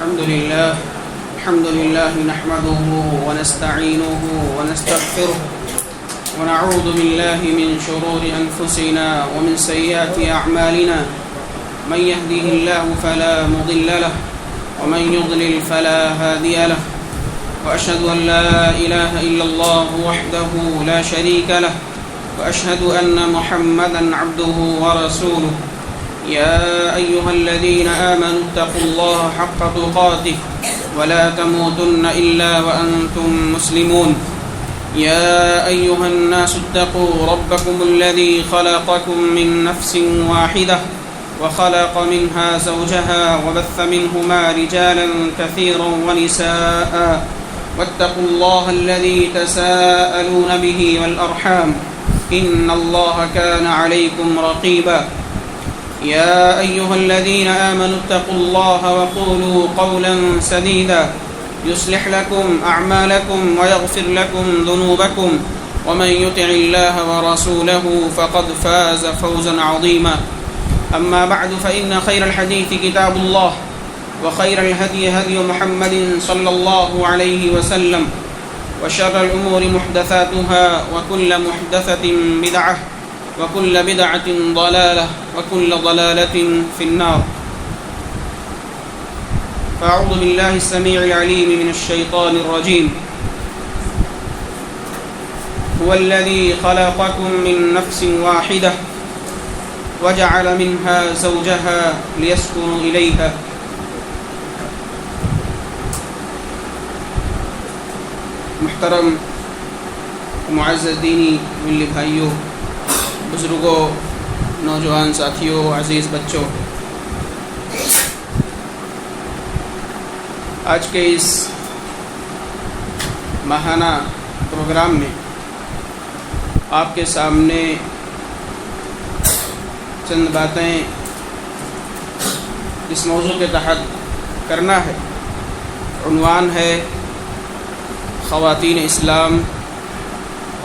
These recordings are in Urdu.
الحمد لله نحمده ونستعينه ونستغفره ونعوذ بالله من شرور أنفسنا ومن سيئات أعمالنا من يهده الله فلا مضل له ومن يضلل فلا هادي له وأشهد أن لا إله إلا الله وحده لا شريك له وأشهد أن محمدا عبده ورسوله يا أيها الذين آمنوا اتقوا الله حق تقاته ولا تموتن إلا وأنتم مسلمون يا أيها الناس اتقوا ربكم الذي خلقكم من نفس واحدة وخلق منها زوجها وبث منهما رجالا كثيرا ونساء واتقوا الله الذي تساءلون به والأرحام إن الله كان عليكم رقيبا يا أيها الذين آمنوا اتقوا الله وقولوا قولا سديدا يصلح لكم أعمالكم ويغفر لكم ذنوبكم ومن يطع الله ورسوله فقد فاز فوزا عظيما أما بعد فإن خير الحديث كتاب الله وخير الهدي هدي محمد صلى الله عليه وسلم وشر الأمور محدثاتها وكل محدثة بدعة وكل بدعة ضلالة وكل ضلالة في النار فأعوذ بالله السميع العليم من الشيطان الرجيم هو الذي خلقكم من نفس واحدة وجعل منها زوجها ليسكنوا إليها محترم معزز دینی ملی بھائیوں، بزرگوں، نوجوان ساتھیوں، عزیز بچوں، آج کے اس ماہانہ پروگرام میں آپ کے سامنے چند باتیں اس موضوع کے تحت کرنا ہے۔ عنوان ہے خواتین اسلام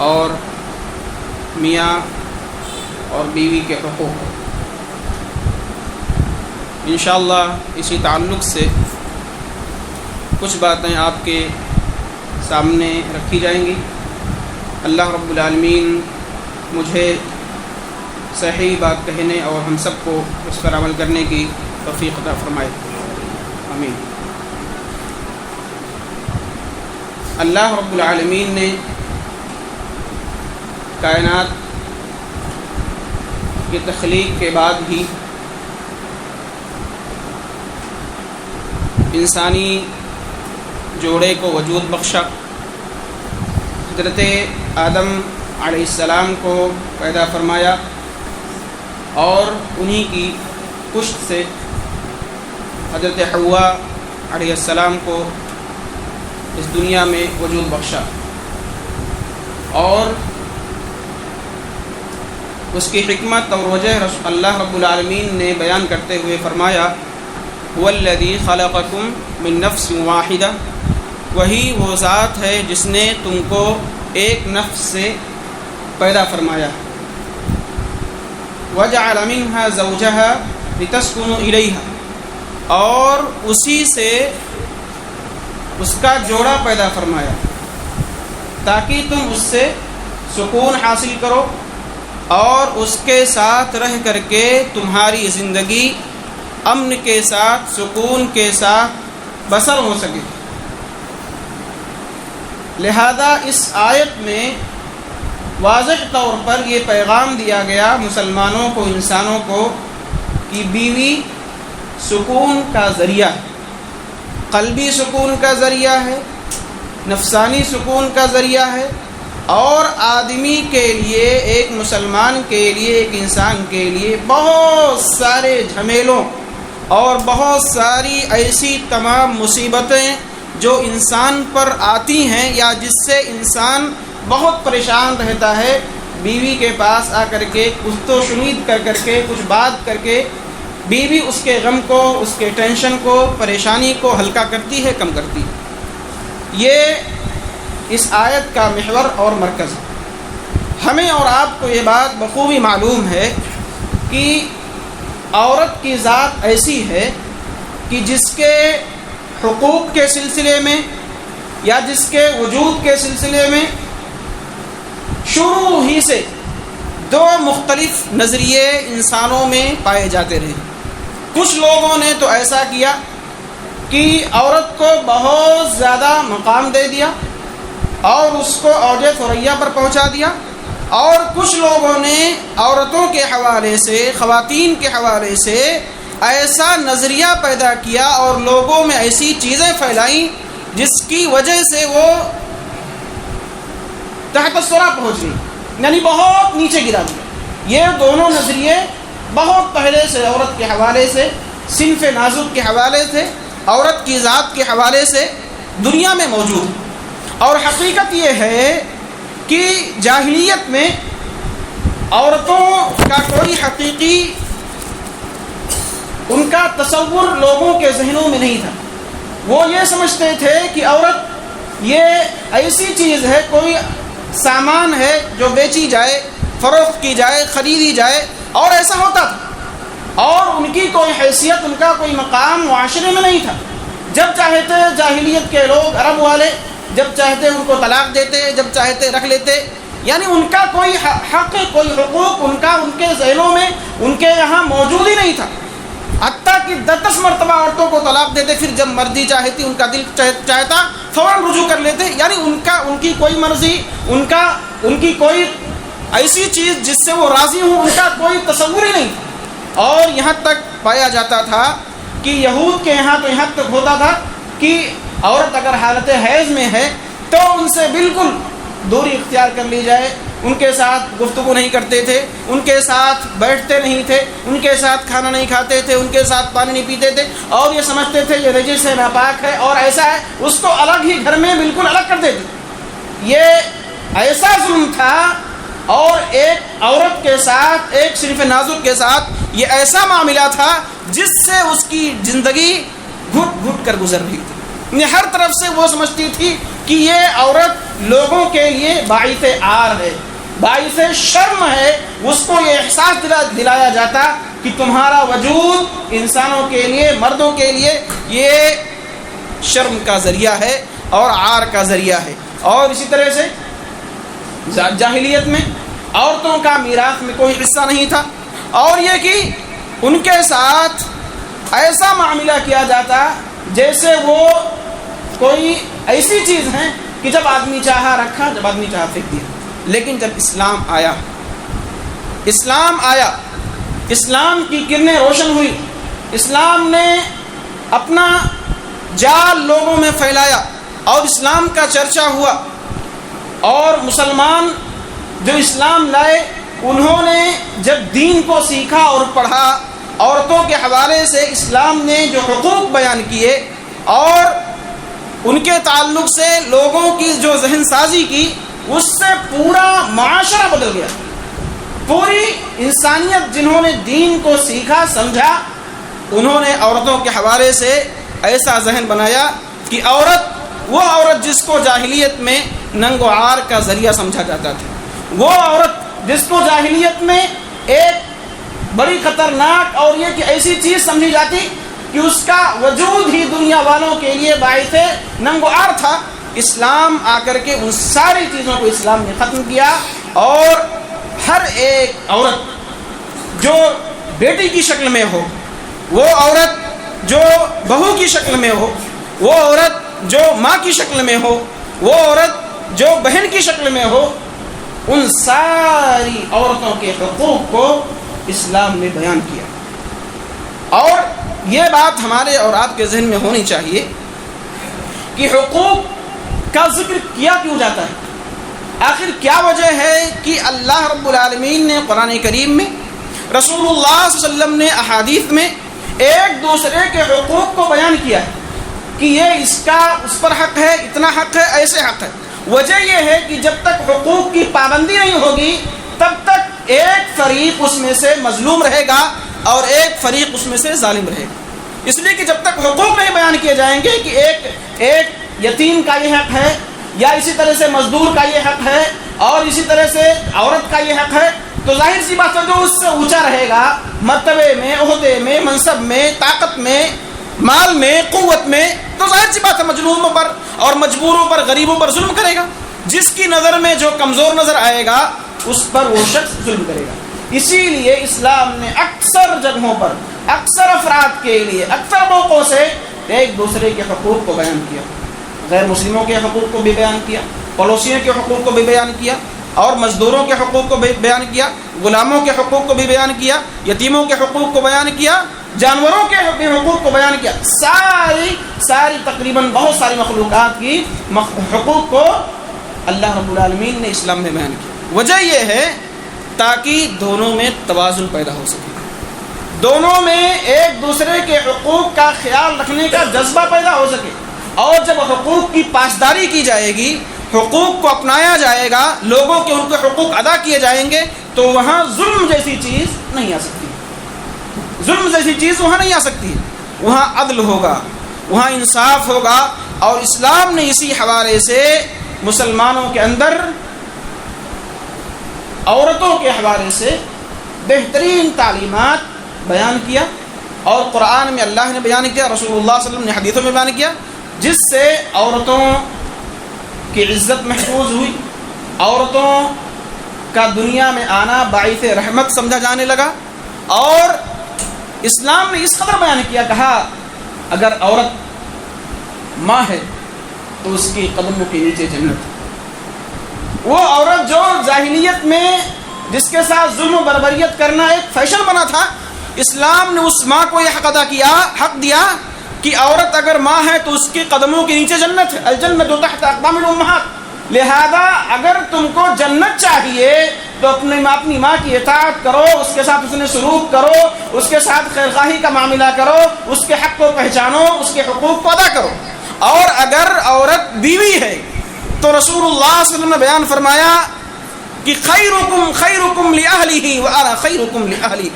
اور میاں اور بیوی کے حقوق۔ انشاءاللہ اسی تعلق سے کچھ باتیں آپ کے سامنے رکھی جائیں گی۔ اللہ رب العالمین مجھے صحیح بات کہنے اور ہم سب کو اس پر عمل کرنے کی توفیق عطا فرمائے، آمین۔ اللہ رب العالمین نے کائنات کی تخلیق کے بعد ہی انسانی جوڑے کو وجود بخشا۔ حضرت آدم علیہ السلام کو پیدا فرمایا اور انہی کی پشت سے حضرت حوا علیہ السلام کو اس دنیا میں وجود بخشا، اور اس کی حکمت اور وجہ اللہ رب العالمین نے بیان کرتے ہوئے فرمایا هو الذی خلقکم من نفس واحدہ، وہی وہ ذات ہے جس نے تم کو ایک نفس سے پیدا فرمایا۔ وجعل منها زوجها لتسکنوا الیہا، اور اسی سے اس کا جوڑا پیدا فرمایا تاکہ تم اس سے سکون حاصل کرو اور اس کے ساتھ رہ کر کے تمہاری زندگی امن کے ساتھ، سکون کے ساتھ بسر ہو سکے۔ لہذا اس آیت میں واضح طور پر یہ پیغام دیا گیا مسلمانوں کو، انسانوں کو، کہ بیوی سکون کا ذریعہ ہے، قلبی سکون کا ذریعہ ہے، نفسانی سکون کا ذریعہ ہے، اور آدمی کے لیے، ایک مسلمان کے لیے، ایک انسان کے لیے بہت سارے جھمیلوں اور بہت ساری ایسی تمام مصیبتیں جو انسان پر آتی ہیں یا جس سے انسان بہت پریشان رہتا ہے، بیوی کے پاس آ کر کے کچھ تو شنید کر کے کچھ بات کر کے بیوی اس کے غم کو، اس کے ٹینشن کو، پریشانی کو ہلکا کرتی ہے، کم کرتی ہے۔ یہ اس آیت کا محور اور مرکز ہے۔ ہمیں اور آپ کو یہ بات بخوبی معلوم ہے کہ عورت کی ذات ایسی ہے کہ جس کے حقوق کے سلسلے میں یا جس کے وجود کے سلسلے میں شروع ہی سے دو مختلف نظریے انسانوں میں پائے جاتے رہے۔ کچھ لوگوں نے تو ایسا کیا کہ عورت کو بہت زیادہ مقام دے دیا اور اس کو اوج ثریا پر پہنچا دیا، اور کچھ لوگوں نے عورتوں کے حوالے سے، خواتین کے حوالے سے ایسا نظریہ پیدا کیا اور لوگوں میں ایسی چیزیں پھیلائیں جس کی وجہ سے وہ تحت الثری پہنچ گئی، یعنی بہت نیچے گرا دیا۔ یہ دونوں نظریے بہت پہلے سے عورت کے حوالے سے، صنف نازک کے حوالے سے، عورت کی ذات کے حوالے سے دنیا میں موجود ہے۔ اور حقیقت یہ ہے کہ جاہلیت میں عورتوں کا کوئی حقیقی ان کا تصور لوگوں کے ذہنوں میں نہیں تھا۔ وہ یہ سمجھتے تھے کہ عورت یہ ایسی چیز ہے، کوئی سامان ہے جو بیچی جائے، فروخت کی جائے، خریدی جائے، اور ایسا ہوتا تھا، اور ان کی کوئی حیثیت، ان کا کوئی مقام معاشرے میں نہیں تھا۔ جب چاہتے جاہلیت کے لوگ، عرب والے، جب چاہتے ان کو طلاق دیتے، جب چاہتے رکھ لیتے، یعنی ان کا کوئی حق، کوئی حقوق ان کے ذہنوں میں، ان کے یہاں موجود ہی نہیں تھا۔ حتیٰ کہ 10 مرتبہ عورتوں کو طلاق دیتے، پھر جب مرضی چاہتی، ان کا دل چاہتا فوراً رجوع کر لیتے، یعنی ان کی کوئی مرضی، ان کی کوئی ایسی چیز جس سے وہ راضی ہوں، ان کا کوئی تصور ہی نہیں تھا۔ اور یہاں تک پایا جاتا تھا کہ یہود کے یہاں تو یہاں تک ہوتا تھا کہ عورت اگر حالت حیض میں ہے تو ان سے بالکل دوری اختیار کر لی جائے، ان کے ساتھ گفتگو نہیں کرتے تھے، ان کے ساتھ بیٹھتے نہیں تھے، ان کے ساتھ کھانا نہیں کھاتے تھے، ان کے ساتھ پانی نہیں پیتے تھے، اور یہ سمجھتے تھے یہ نجس ہے، ناپاک ہے اور ایسا ہے، اس کو الگ ہی گھر میں بالکل الگ کر دیتے۔ یہ ایسا ظلم تھا، اور ایک عورت کے ساتھ، ایک صنف نازک کے ساتھ یہ ایسا معاملہ تھا جس سے اس کی زندگی گھٹ گھٹ کر گزر رہی تھی۔ ہر طرف سے وہ سمجھتی تھی کہ یہ عورت لوگوں کے لیے باعث عار ہے، باعث شرم ہے۔ اس کو یہ احساس دلایا جاتا کہ تمہارا وجود انسانوں کے لیے، مردوں کے لیے یہ شرم کا ذریعہ ہے اور عار کا ذریعہ ہے۔ اور اسی طرح سے جاہلیت میں عورتوں کا میراث میں کوئی حصہ نہیں تھا، اور یہ کہ ان کے ساتھ ایسا معاملہ کیا جاتا جیسے وہ کوئی ایسی چیز ہیں کہ جب آدمی چاہا رکھا، جب آدمی چاہا پھینک دیا۔ لیکن جب اسلام آیا، اسلام کی کرنیں روشن ہوئی، اسلام نے اپنا جال لوگوں میں پھیلایا اور اسلام کا چرچا ہوا، اور مسلمان جو اسلام لائے انہوں نے جب دین کو سیکھا اور پڑھا، عورتوں کے حوالے سے اسلام نے جو حقوق بیان کیے اور ان کے تعلق سے لوگوں کی جو ذہن سازی کی، اس سے پورا معاشرہ بدل گیا۔ پوری انسانیت جنہوں نے دین کو سیکھا، سمجھا، انہوں نے عورتوں کے حوالے سے ایسا ذہن بنایا کہ وہ عورت جس کو جاہلیت میں ننگ و عار کا ذریعہ سمجھا جاتا تھا، وہ عورت جس کو جاہلیت میں ایک بڑی خطرناک اور یہ کہ ایسی چیز سمجھی جاتی کہ اس کا وجود ہی دنیا والوں کے لیے باعث ننگ و عار تھا، اسلام آ کر کے ان ساری چیزوں کو اسلام نے ختم کیا، اور ہر ایک عورت جو بیٹی کی شکل میں ہو، وہ عورت جو بہو کی شکل میں ہو، وہ عورت جو ماں کی شکل میں ہو، وہ عورت جو بہن کی شکل میں ہو، ان ساری عورتوں کے حقوق کو اسلام نے بیان کیا۔ اور یہ بات ہمارے اور آپ کے ذہن میں ہونی چاہیے کہ حقوق کا ذکر کیا کیوں جاتا ہے، آخر کیا وجہ ہے کہ اللہ رب العالمین نے قرآن کریم میں، رسول اللہ صلی اللہ علیہ وسلم نے احادیث میں ایک دوسرے کے حقوق کو بیان کیا ہے کہ یہ اس کا اس پر حق ہے، اتنا حق ہے، ایسے حق ہے۔ وجہ یہ ہے کہ جب تک حقوق کی پابندی نہیں ہوگی تب تک ایک فریق اس میں سے مظلوم رہے گا اور ایک فریق اس میں سے ظالم رہے گا۔ اس لیے کہ جب تک حقوق نہیں بیان کیے جائیں گے کہ ایک یتیم کا یہ حق ہے، یا اسی طرح سے مزدور کا یہ حق ہے، اور اسی طرح سے عورت کا یہ حق ہے، تو ظاہر سی بات ہے جو اس سے اونچا رہے گا مرتبے میں، عہدے میں، منصب میں، طاقت میں، مال میں، قوت میں، تو ظاہر سی بات ہے مظلوموں پر اور مجبوروں پر غریبوں پر ظلم کرے گا. جس کی نظر میں جو کمزور نظر آئے گا اس پر وہ شخص ظلم کرے گا. اسی لیے اسلام نے اکثر جگہوں پر اکثر افراد کے لیے اکثر موقعوں سے ایک دوسرے کے حقوق کو بیان کیا. غیر مسلموں کے حقوق کو بھی بیان کیا, پڑوسیوں کے حقوق کو بھی بیان کیا, اور مزدوروں کے حقوق کو بھی بیان کیا, غلاموں کے حقوق کو بھی بیان کیا, یتیموں کے حقوق کو بیان کیا, جانوروں کے حقوق کو بیان کیا. ساری تقریباً بہت ساری مخلوقات کی حقوق کو اللہ رب العالمین نے اسلام میں بیان کیا. وجہ یہ ہے تاکہ دونوں میں توازن پیدا ہو سکے, دونوں میں ایک دوسرے کے حقوق کا خیال رکھنے کا جذبہ پیدا ہو سکے. اور جب حقوق کی پاسداری کی جائے گی, حقوق کو اپنایا جائے گا, لوگوں کے ان کے حقوق ادا کیے جائیں گے, تو وہاں ظلم جیسی چیز نہیں آ سکتی. ظلم جیسی چیز وہاں نہیں آ سکتی. وہاں عدل ہوگا, وہاں انصاف ہوگا. اور اسلام نے اسی حوالے سے مسلمانوں کے اندر عورتوں کے حوالے سے بہترین تعلیمات بیان کیا, اور قرآن میں اللہ نے بیان کیا, رسول اللہ صلی اللہ علیہ وسلم نے حدیثوں میں بیان کیا, جس سے عورتوں کی عزت محفوظ ہوئی, عورتوں کا دنیا میں آنا باعث رحمت سمجھا جانے لگا. اور اسلام نے اس قدر بیان کیا, کہا اگر عورت ماں ہے تو اس کی قدموں کے نیچے جنت. وہ عورت جو جاہلیت میں جس کے ساتھ ظلم و بربریت کرنا ایک فیشن بنا تھا, اسلام نے اس ماں کو یہ حق دیا کہ عورت اگر ماں ہے تو اس کے قدموں کے نیچے جنت ہے. الجنت تحت اقدام الامہات. لہذا اگر تم کو جنت چاہیے تو اپنی ماں کی اطاعت کرو, اس کے ساتھ اس نے سلوک کرو, اس کے ساتھ خیرخواہی کا معاملہ کرو, اس کے حق کو پہچانو, اس کے حقوق کو ادا کرو. اور اگر عورت بیوی ہے تو رسول اللہ صلی اللہ علیہ وسلم نے بیان فرمایا کہ خیرکم لأہلہ وانا خیرکم لأہلی,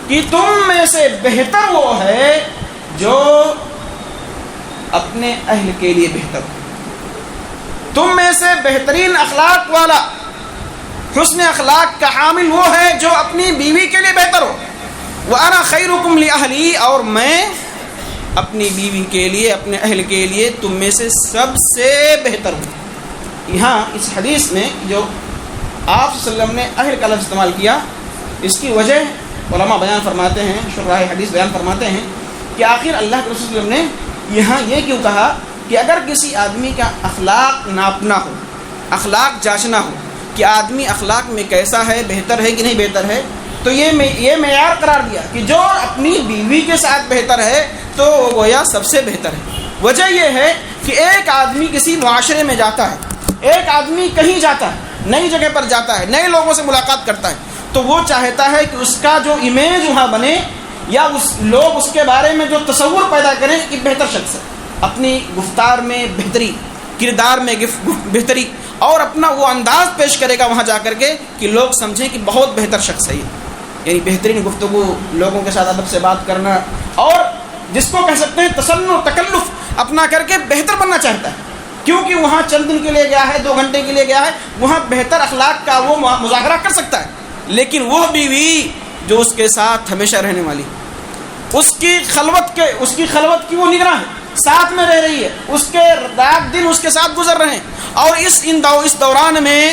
کہ تم میں سے بہتر وہ ہے جو اپنے اہل کے لیے بہتر ہو. تم میں سے بہترین اخلاق والا, حسن اخلاق کا حامل وہ ہے جو اپنی بیوی کے لیے بہتر ہو. وانا خیرکم لأہلی, اور میں اپنی بیوی کے لیے اپنے اہل کے لیے تم میں سے سب سے بہتر ہوں. یہاں اس حدیث میں جو آپ صلی اللہ علیہ وسلم نے اہل کا لفظ استعمال کیا, اس کی وجہ علماء بیان فرماتے ہیں, شراح حدیث بیان فرماتے ہیں کہ آخر اللہ کے رسول صلی اللہ علیہ وسلم نے یہاں یہ کیوں کہا کہ اگر کسی آدمی کا اخلاق ناپنا ہو, اخلاق جانچنا ہو کہ آدمی اخلاق میں کیسا ہے, بہتر ہے کہ نہیں بہتر ہے, تو یہ معیار قرار دیا کہ جو اپنی بیوی کے ساتھ بہتر ہے تو وہ گویا سب سے بہتر ہے. وجہ یہ ہے کہ ایک آدمی کسی معاشرے میں جاتا ہے, ایک آدمی کہیں جاتا ہے, نئی جگہ پر جاتا ہے, نئے لوگوں سے ملاقات کرتا ہے, تو وہ چاہتا ہے کہ اس کا جو امیج وہاں بنے, یا لوگ اس کے بارے میں جو تصور پیدا کریں کہ بہتر شخص ہے, اپنی گفتار میں بہتری, کردار میں بہتری, اور اپنا وہ انداز پیش کرے گا وہاں جا کر کے کہ لوگ سمجھیں کہ بہت بہتر شخص ہے یہ. یعنی بہترین گفتگو, لوگوں کے ساتھ ادب سے بات کرنا, اور جس کو کہہ سکتے ہیں تصنع تکلف اپنا کر کے بہتر بننا چاہتا ہے, کیونکہ وہاں چند دن کے لیے گیا ہے, 2 گھنٹے کے لیے گیا ہے, وہاں بہتر اخلاق کا وہ مظاہرہ کر سکتا ہے. لیکن وہ بیوی جو اس کے ساتھ ہمیشہ رہنے والی, اس کی خلوت کی وہ نگراں ہے, ساتھ میں رہ رہی ہے, اس کے رات دن اس کے ساتھ گزر رہے ہیں, اور اس دوران میں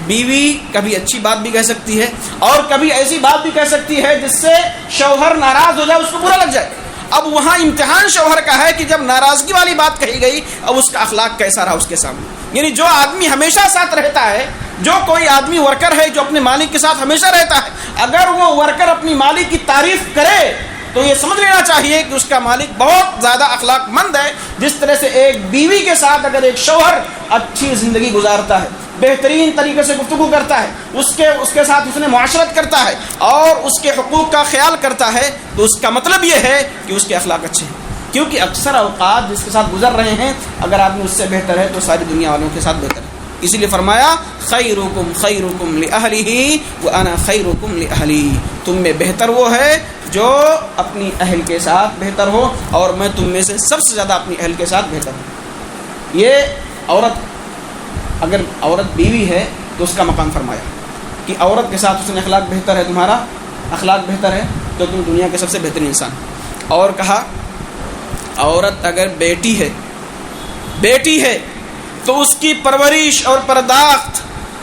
بیوی کبھی اچھی بات بھی کہہ سکتی ہے اور کبھی ایسی بات بھی کہہ سکتی ہے جس سے شوہر ناراض ہو جائے, اس کو برا لگ جائے. اب وہاں امتحان شوہر کا ہے کہ جب ناراضگی والی بات کہی گئی, اب اس کا اخلاق کیسا رہا اس کے سامنے. یعنی جو آدمی ہمیشہ ساتھ رہتا ہے, جو کوئی آدمی ورکر ہے جو اپنے مالک کے ساتھ ہمیشہ رہتا ہے, اگر وہ ورکر اپنی مالک کی تعریف کرے تو یہ سمجھ لینا چاہیے کہ اس کا مالک بہت زیادہ اخلاق مند ہے. جس طرح سے ایک بیوی کے ساتھ اگر ایک شوہر اچھی زندگی گزارتا ہے, بہترین طریقے سے گفتگو کرتا ہے, اس کے ساتھ اس نے معاشرت کرتا ہے اور اس کے حقوق کا خیال کرتا ہے, تو اس کا مطلب یہ ہے کہ اس کے اخلاق اچھے ہیں. کیونکہ اکثر اوقات جس کے ساتھ گزر رہے ہیں, اگر آدمی اس سے بہتر ہے تو ساری دنیا والوں کے ساتھ بہتر ہے. اسی لیے فرمایا خیرکم خیرکم لأہلہ وانا خیرکم لأہلی, تم میں بہتر وہ ہے جو اپنی اہل کے ساتھ بہتر ہو, اور میں تم میں سے سب سے زیادہ اپنی اہل کے ساتھ بہتر ہوں. یہ اگر عورت بیوی ہے تو اس کا مقام فرمایا کہ عورت کے ساتھ اس نے اخلاق بہتر ہے, تمہارا اخلاق بہتر ہے تو تم دنیا کے سب سے بہترین انسان. اور کہا عورت اگر بیٹی ہے تو اس کی پرورش اور پرداخت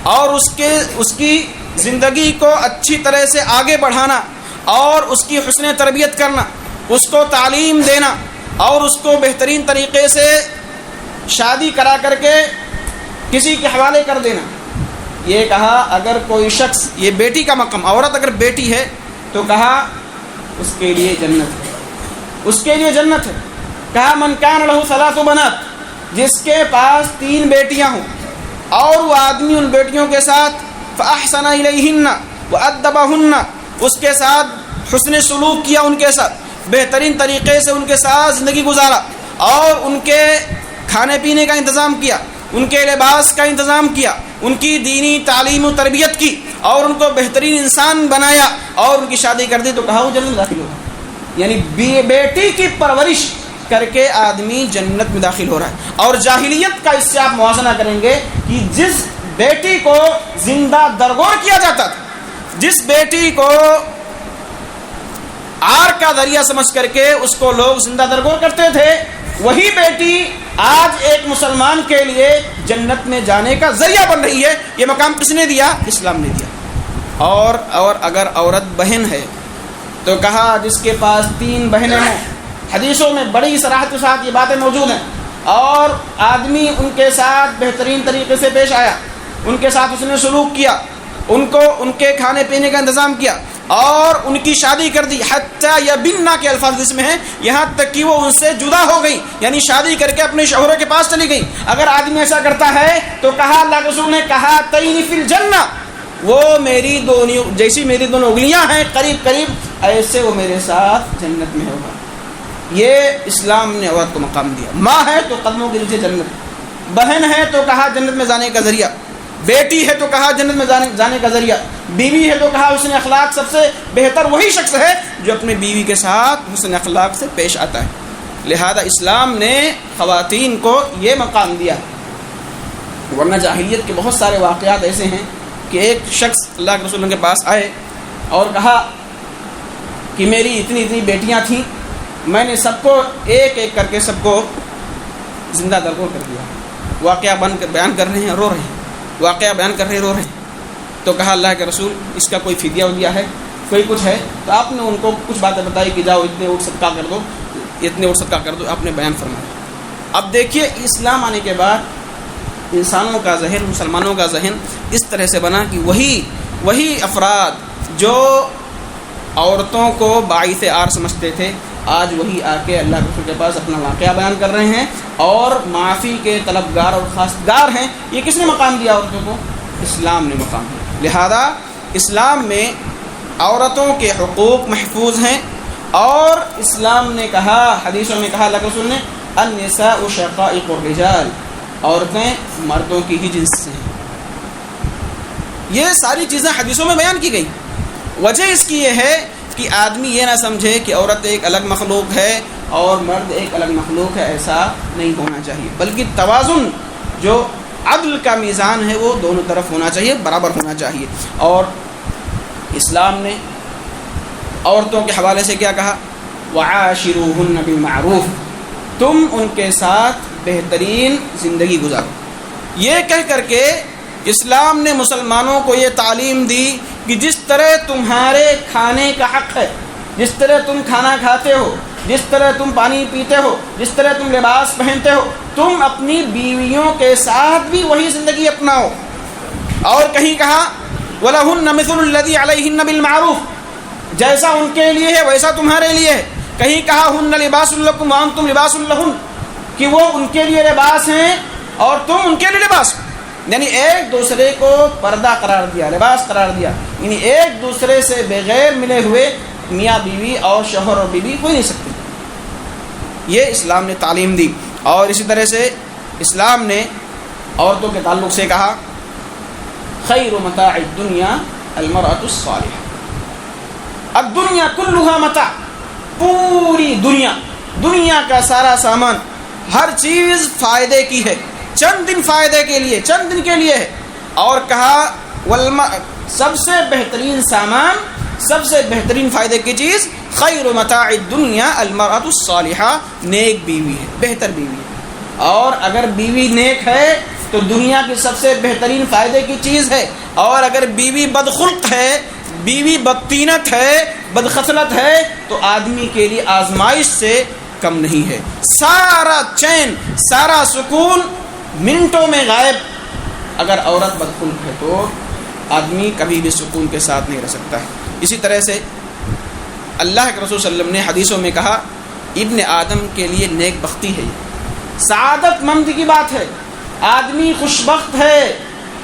اور اس کی زندگی کو اچھی طرح سے آگے بڑھانا اور اس کی حسن تربیت کرنا، اس کو تعلیم دینا اور اس کو بہترین طریقے سے شادی کرا کر کے کسی کے حوالے کر دینا. یہ کہا اگر کوئی شخص، یہ بیٹی کا مقام، عورت اگر بیٹی ہے تو کہا اس کے لیے جنت ہے، اس کے لیے جنت ہے. کہا من کان لہ ثلاث بنات، جس کے پاس 3 بیٹیاں ہوں اور وہ آدمی ان بیٹیوں کے ساتھ فاحسن الیہن وادبہن، اس کے ساتھ حسن سلوک کیا، ان کے ساتھ بہترین طریقے سے ان کے ساتھ زندگی گزارا اور ان کے کھانے پینے کا انتظام کیا، ان کے لباس کا انتظام کیا، ان کی دینی تعلیم و تربیت کی اور ان کو بہترین انسان بنایا اور ان کی شادی کر دی، تو کہا وہ جنت میں داخل ہوگا. یعنی بیٹی کی پرورش کر کے آدمی جنت میں داخل ہو رہا ہے. اور جاہلیت کا اس سے آپ موازنہ کریں گے کہ جس بیٹی کو زندہ درگور کیا جاتا تھا، جس بیٹی کو آر کا ذریعہ سمجھ کر کے اس کو لوگ زندہ درگور کرتے تھے، وہی بیٹی آج ایک مسلمان کے لیے جنت میں جانے کا ذریعہ بن رہی ہے. یہ مقام کس نے دیا؟ اسلام نے دیا. اور اگر عورت بہن ہے تو کہا جس کے پاس 3 بہنیں ہوں، حدیثوں میں بڑی صراحت کے ساتھ یہ باتیں موجود ہیں، اور آدمی ان کے ساتھ بہترین طریقے سے پیش آیا، ان کے ساتھ اس نے سلوک کیا، ان کے کھانے پینے کا انتظام کیا اور ان کی شادی کر دی. حتیٰ یبنہ کے الفاظ اس میں ہیں، یہاں تک کہ وہ ان سے جدا ہو گئی، یعنی شادی کر کے اپنے شوہروں کے پاس چلی گئی. اگر آدمی ایسا کرتا ہے تو کہا اللہ کے رسول نے کہا تین فی الجنہ، وہ میری جیسی میری دونوں انگلیاں ہیں قریب قریب، ایسے وہ میرے ساتھ جنت میں ہوگا. یہ اسلام نے عورت کو مقام دیا. ماں ہے تو قدموں کے نیچے جنت، بہن ہے تو کہا جنت میں جانے کا ذریعہ، بیٹی ہے تو کہا جنت میں جانے کا ذریعہ، بیوی ہے تو کہا حسن اخلاق سب سے بہتر وہی شخص ہے جو اپنی بیوی کے ساتھ حسن اخلاق سے پیش آتا ہے. لہذا اسلام نے خواتین کو یہ مقام دیا. ورنہ جاہلیت کے بہت سارے واقعات ایسے ہیں کہ ایک شخص اللہ کے رسول کے پاس آئے اور کہا کہ میری اتنی بیٹیاں تھیں، میں نے سب کو ایک ایک کر کے سب کو زندہ درگور کر دیا. واقعہ بیان کر رہے ہیں، رو رہے ہیں، واقعہ بیان کر رہے رو رہے ہیں. تو کہا اللہ کے رسول اس کا کوئی فدیہ ودیہ ہے، کوئی کچھ ہے؟ تو آپ نے ان کو کچھ باتیں بتائی کہ جاؤ اتنے اونٹ صدقہ کر دو، اتنے اونٹ صدقہ کر دو. آپ نے بیان فرمایا. اب دیکھیے اسلام آنے کے بعد انسانوں کا ذہن، مسلمانوں کا ذہن اس طرح سے بنا کہ وہی افراد جو عورتوں کو باعث عار سمجھتے تھے، آج وہی آ کے اللہ کے رسول کے پاس اپنا واقعہ بیان کر رہے ہیں اور معافی کے طلبگار اور خواستگار ہیں. یہ کس نے مقام دیا عورتوں کو؟ اسلام نے مقام دیا. لہذا اسلام میں عورتوں کے حقوق محفوظ ہیں اور اسلام نے کہا، حدیثوں میں کہا اللہ کے رسول نے النساء شقائق الرجال، عورتیں مردوں کی ہی جنس سے ہیں. یہ ساری چیزیں حدیثوں میں بیان کی گئی. وجہ اس کی یہ ہے کہ آدمی یہ نہ سمجھے کہ عورت ایک الگ مخلوق ہے اور مرد ایک الگ مخلوق ہے. ایسا نہیں ہونا چاہیے، بلکہ توازن، جو عدل کا میزان ہے وہ دونوں طرف ہونا چاہیے، برابر ہونا چاہیے. اور اسلام نے عورتوں کے حوالے سے کیا کہا؟ وعاشروہن بالمعروف، تم ان کے ساتھ بہترین زندگی گزارو. یہ کہہ کر کے اسلام نے مسلمانوں کو یہ تعلیم دی کہ جس طرح تمہارے کھانے کا حق ہے، جس طرح تم کھانا کھاتے ہو، جس طرح تم پانی پیتے ہو، جس طرح تم لباس پہنتے ہو، تم اپنی بیویوں کے ساتھ بھی وہی زندگی اپناؤ. اور کہیں کہا وَلَهُنَّ مِثْلُ الَّذِي عَلَيْهِنَّ بِالْمَعْرُوفِ، جیسا ان کے لیے ہے ویسا تمہارے لیے ہے. کہیں کہا هُنَّ لِبَاسٌ لَكُمْ وَأَنْتُمْ لِبَاسٌ لَهُنَّ، کہ وہ ان کے لیے لباس ہیں اور تم ان کے لیے لباس. یعنی ایک دوسرے کو پردہ قرار دیا، لباس قرار دیا. یعنی ایک دوسرے سے بغیر ملے ہوئے میاں بیوی اور شوہر اور بیوی ہو نہیں سکتے. یہ اسلام نے تعلیم دی. اور اسی طرح سے اسلام نے عورتوں کے تعلق سے کہا خیر متاع الدنیا المرأة الصالحة. الدنیا کلها متاع، پوری دنیا کا سارا سامان، ہر چیز فائدے کی ہے، چند دن فائدے کے لیے، چند دن کے لیے ہے. اور کہا سب سے بہترین سامان، سب سے بہترین فائدے کی چیز خیر متاع الدنیا المرأۃ الصالحہ، نیک بیوی ہے، بہتر بیوی ہے۔ اور اگر بیوی نیک ہے تو دنیا کی سب سے بہترین فائدے کی چیز ہے، اور اگر بیوی بدخلق ہے، بیوی بدطینت ہے، بدخصلت ہے، تو آدمی کے لیے آزمائش سے کم نہیں ہے۔ سارا چین، سارا سکون منٹوں میں غائب۔ اگر عورت بدخلق ہے تو آدمی کبھی بھی سکون کے ساتھ نہیں رہ سکتا ہے۔ اسی طرح سے اللہ کے رسول صلی اللہ علیہ وسلم نے حدیثوں میں کہا ابن آدم کے لیے نیک بختی ہے، سعادت مند کی بات ہے، آدمی خوش بخت ہے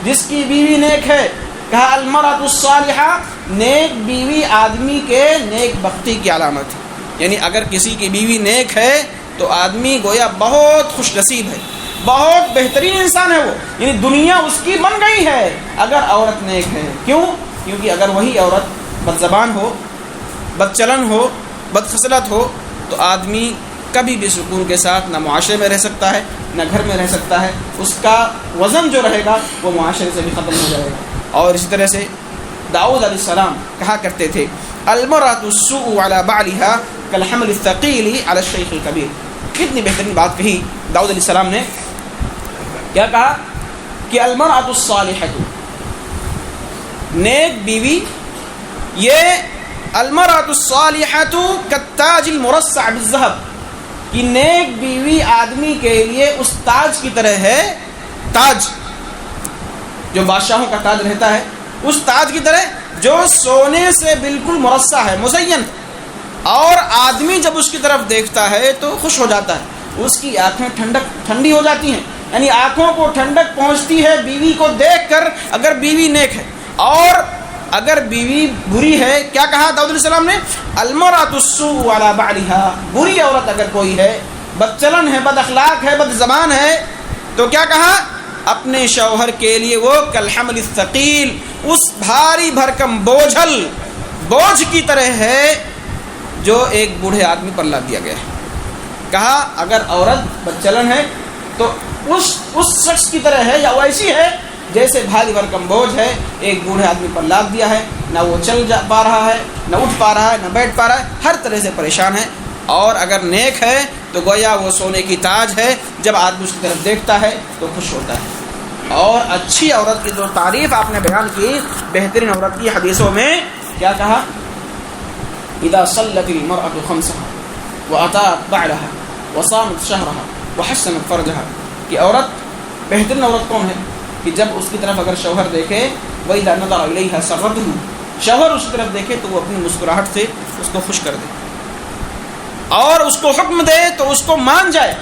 جس کی بیوی نیک ہے۔ کہا المرأۃ الصالحہ، نیک بیوی آدمی کے نیک بختی کی علامت ہے۔ یعنی اگر کسی کی بیوی نیک ہے تو آدمی گویا بہت خوش نصیب ہے، بہت بہترین انسان ہے وہ، یعنی دنیا اس کی بن گئی ہے اگر عورت نیک ہے۔ کیوں؟ کیونکہ اگر وہی عورت بد زبان ہو، بد چلن ہو، بد خصلت ہو تو آدمی کبھی بھی سکون کے ساتھ نہ معاشرے میں رہ سکتا ہے نہ گھر میں رہ سکتا ہے، اس کا وزن جو رہے گا وہ معاشرے سے بھی ختم ہو جائے گا۔ اور اسی طرح سے داؤد علیہ السلام کہا کرتے تھے المرأۃ السوء علی بعلها کالحمل الثقیل علی الشیخ الکبیر۔ کتنی بہترین بات کہی داؤد علیہ السلام نے، کیا کہا کہ المرأۃ الصالحہ، نیک بیوی، یہ المرأۃ الصالحہ کالتاج المرصع بالذہب، کہ نیک بیوی آدمی کے لیے اس تاج کی طرح ہے، تاج جو بادشاہوں کا تاج رہتا ہے، اس تاج کی طرح جو سونے سے بالکل مرصع ہے، مزین، اور آدمی جب اس کی طرف دیکھتا ہے تو خوش ہو جاتا ہے، اس کی آنکھیں ٹھنڈی ہو جاتی ہیں، یعنی آنکھوں کو ٹھنڈک پہنچتی ہے بیوی کو دیکھ کر اگر بیوی نیک ہے۔ اور اگر بیوی بری ہے، کیا کہا داؤد علیہ السلام نے؟ المرأۃ السوء علی بعلها، بری عورت اگر کوئی ہے، بد چلن ہے، بد اخلاق ہے، بد زبان ہے، تو کیا کہا؟ اپنے شوہر کے لیے وہ کالحمل الثقیل، اس بھاری بھرکم بوجھ کی طرح ہے جو ایک بوڑھے آدمی پر لاد دیا گیا ہے۔ کہا اگر عورت بد چلن ہے تو اس شخص کی طرح ہے، یا ویسی ہے جیسے بھاری بھرکم بوجھ ہے، ایک بوڑھے آدمی پر لاد دیا ہے، نہ وہ چل پا رہا ہے، نہ اٹھ پا رہا ہے، نہ بیٹھ پا رہا ہے، ہر طرح سے پریشان ہے۔ اور اگر نیک ہے تو گویا وہ سونے کی تاج ہے، جب آدمی اس کی طرف دیکھتا ہے تو خوش ہوتا ہے۔ اور اچھی عورت کی جو تعریف آپ نے بیان کی، بہترین عورت کی حدیثوں میں کیا کہا؟ اذا صلت المرأة خمسها وأطاعت بعلها وصامت شهرها وحسنت فرجها، کہ عورت، بہترین عورت کون ہے؟ کہ جب اس کی طرف اگر شوہر دیکھے وَإِذَا نَظَرَ إِلَيْهَا سَرَّتْهُ، شوہر اس کی طرف دیکھے تو وہ اپنی مسکراہٹ سے اس کو خوش کر دے، اور اس کو حکم دے تو اس کو مان جائے۔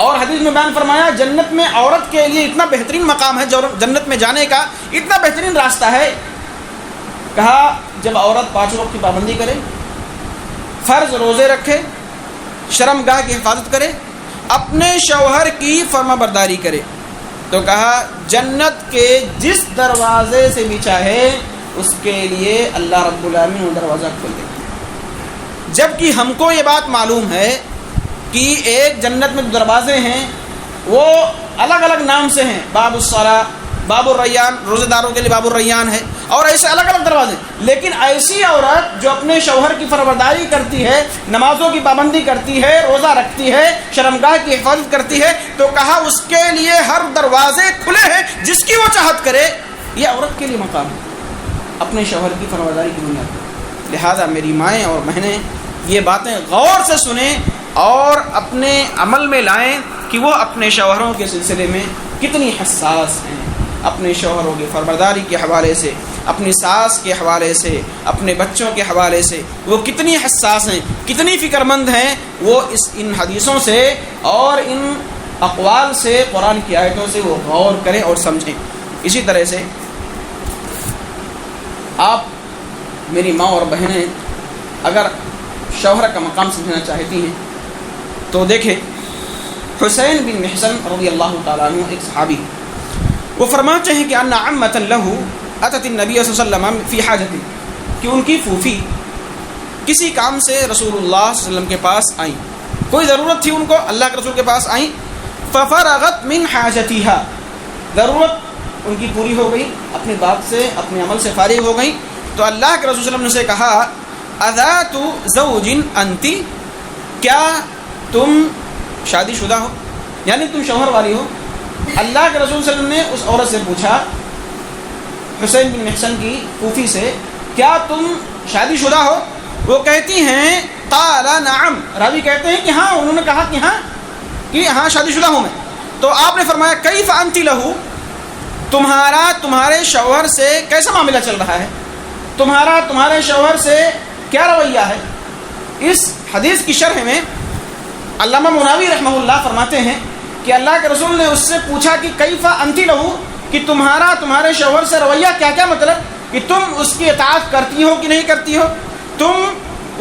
اور حدیث میں بیان فرمایا جنت میں عورت کے لیے اتنا بہترین مقام ہے، جنت میں جانے کا اتنا بہترین راستہ ہے، کہا جب عورت 5 وقت کی پابندی کرے، فرض روزے رکھے، شرمگاہ کی حفاظت کرے، اپنے شوہر کی فرما برداری کرے، تو کہا جنت کے جس دروازے سے بھی چاہے اس کے لیے اللہ رب العالمین وہ دروازہ کھول دے۔ جبکہ ہم کو یہ بات معلوم ہے کہ ایک جنت میں دروازے ہیں وہ الگ الگ نام سے ہیں، باب الصلاۃ، باب الریان، روزے داروں کے لیے باب الریان ہے، اور ایسے الگ الگ دروازے۔ لیکن ایسی عورت جو اپنے شوہر کی فرمانبرداری کرتی ہے، نمازوں کی پابندی کرتی ہے، روزہ رکھتی ہے، شرمگاہ کی حفاظت کرتی ہے، تو کہا اس کے لیے ہر دروازے کھلے ہیں، جس کی وہ چاہت کرے۔ یہ عورت کے لیے مقام ہے اپنے شوہر کی فرمانبرداری کی بنیاد پر۔ لہذا میری مائیں اور بہنیں یہ باتیں غور سے سنیں اور اپنے عمل میں لائیں کہ وہ اپنے شوہروں کے سلسلے میں کتنی حساس ہیں، اپنے شوہروں کی فرمانبرداری کے حوالے سے، اپنی ساس کے حوالے سے، اپنے بچوں کے حوالے سے وہ کتنی حساس ہیں، کتنی فکر مند ہیں۔ وہ ان حدیثوں سے اور ان اقوال سے، قرآن کی آیتوں سے وہ غور کریں اور سمجھیں۔ اسی طرح سے آپ میری ماں اور بہنیں اگر شوہر کا مقام سمجھنا چاہتی ہیں تو دیکھیں حسین بن محسن رضی اللہ تعالیٰ عنہ ایک صحابی، وہ فرماتے ہیں کہ ان عمۃ له اتت النبی صلی اللہ علیہ وسلم فی حاجت، کہ ان کی پھوپھی کسی کام سے رسول اللہ صلی اللہ علیہ وسلم کے پاس آئیں، کوئی ضرورت تھی ان کو، اللہ کے رسول کے پاس آئیں، ففرغت من حاجتها، ضرورت ان کی پوری ہو گئی، اپنی بات سے، اپنے عمل سے فارغ ہو گئی، تو اللہ کے رسول صلی اللہ علیہ وسلم نے سے کہا اذات زوج انتی، کیا تم شادی شدہ ہو، یعنی تم شوہر والی ہو؟ اللہ کے رسول صلی اللہ علیہ وسلم نے اس عورت سے پوچھا، حسین بن محسن کی کوفی سے، کیا تم شادی شدہ ہو؟ وہ کہتی ہیں قال نعم، راوی کہتے ہیں کہ ہاں، انہوں نے کہا کہ ہاں شادی شدہ ہوں میں۔ تو آپ نے فرمایا کیف انت لہو، تمہارے شوہر سے کیسا معاملہ چل رہا ہے، تمہارے شوہر سے کیا رویہ ہے؟ اس حدیث کی شرح میں علامہ مناوی رحمہ اللہ فرماتے ہیں کہ اللہ کے رسول نے اس سے پوچھا کہ کیف انت لہو، کہ تمہارے شوہر سے رویہ کیا مطلب، کہ تم اس کی اطاعت کرتی ہو کہ نہیں کرتی ہو، تم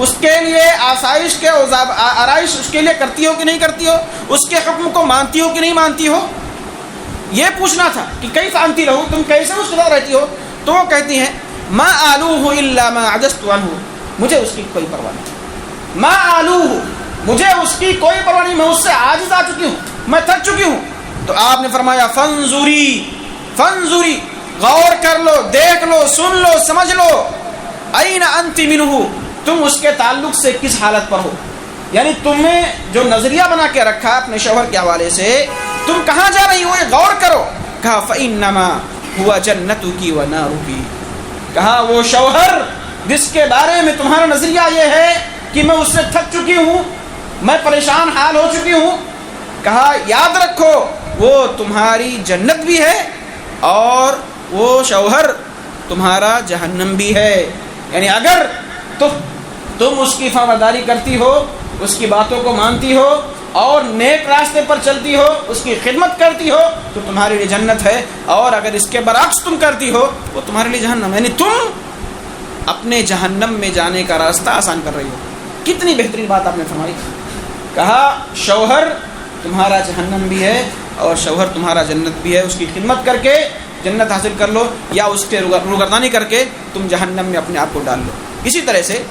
اس کے لیے آسائش کے آرائش اس کے لیے کرتی ہو کہ نہیں کرتی ہو، اس کے حکم کو مانتی ہو کہ نہیں مانتی ہو، یہ پوچھنا تھا کہ کیف انت لہو، تم کیسے اس کے ساتھ رہتی ہو؟ تو وہ کہتی ہیں ما آلوہ الا ما عجزت عنہ، مجھے اس کی کوئی پرواہ نہیں، ما آلوہ، مجھے اس کی کوئی پرواہ نہیں، میں اس سے عاجز آ چکی ہوں، میں تھک چکی ہوں۔ تو آپ نے فرمایا فانظری، غور کر لو، دیکھ لو، سن لو، سمجھ لو، این انت منہ، تم اس کے تعلق سے کس حالت پر ہو، یعنی تم نے جو نظریہ بنا کے رکھا اپنے شوہر کے حوالے سے، تم کہاں جا رہی ہو، یہ غور کرو۔ کہا فإنما هو جنتک ونارک، کہا وہ شوہر جس کے بارے میں تمہارا نظریہ یہ ہے کہ میں اس سے تھک چکی ہوں، میں پریشان حال ہو چکی ہوں، کہا یاد رکھو وہ تمہاری جنت بھی ہے اور وہ شوہر تمہارا جہنم بھی ہے، یعنی اگر تم اس کی فرمانبرداری کرتی ہو، اس کی باتوں کو مانتی ہو اور نیک راستے پر چلتی ہو، اس کی خدمت کرتی ہو تو تمہارے لیے جنت ہے، اور اگر اس کے برعکس تم کرتی ہو وہ تمہارے لیے جہنم، یعنی تم اپنے جہنم میں جانے کا راستہ آسان کر رہی ہو۔ کتنی بہترین بات آپ نے فرمائی، کہا شوہر تمہارا جہنم بھی ہے اور شوہر تمہارا جنت بھی ہے، اس کی خدمت کر کے جنت حاصل کر لو یا اس کے روگردانی کر کے تم جہنم میں اپنے آپ کو ڈال لو۔ اسی طرح سے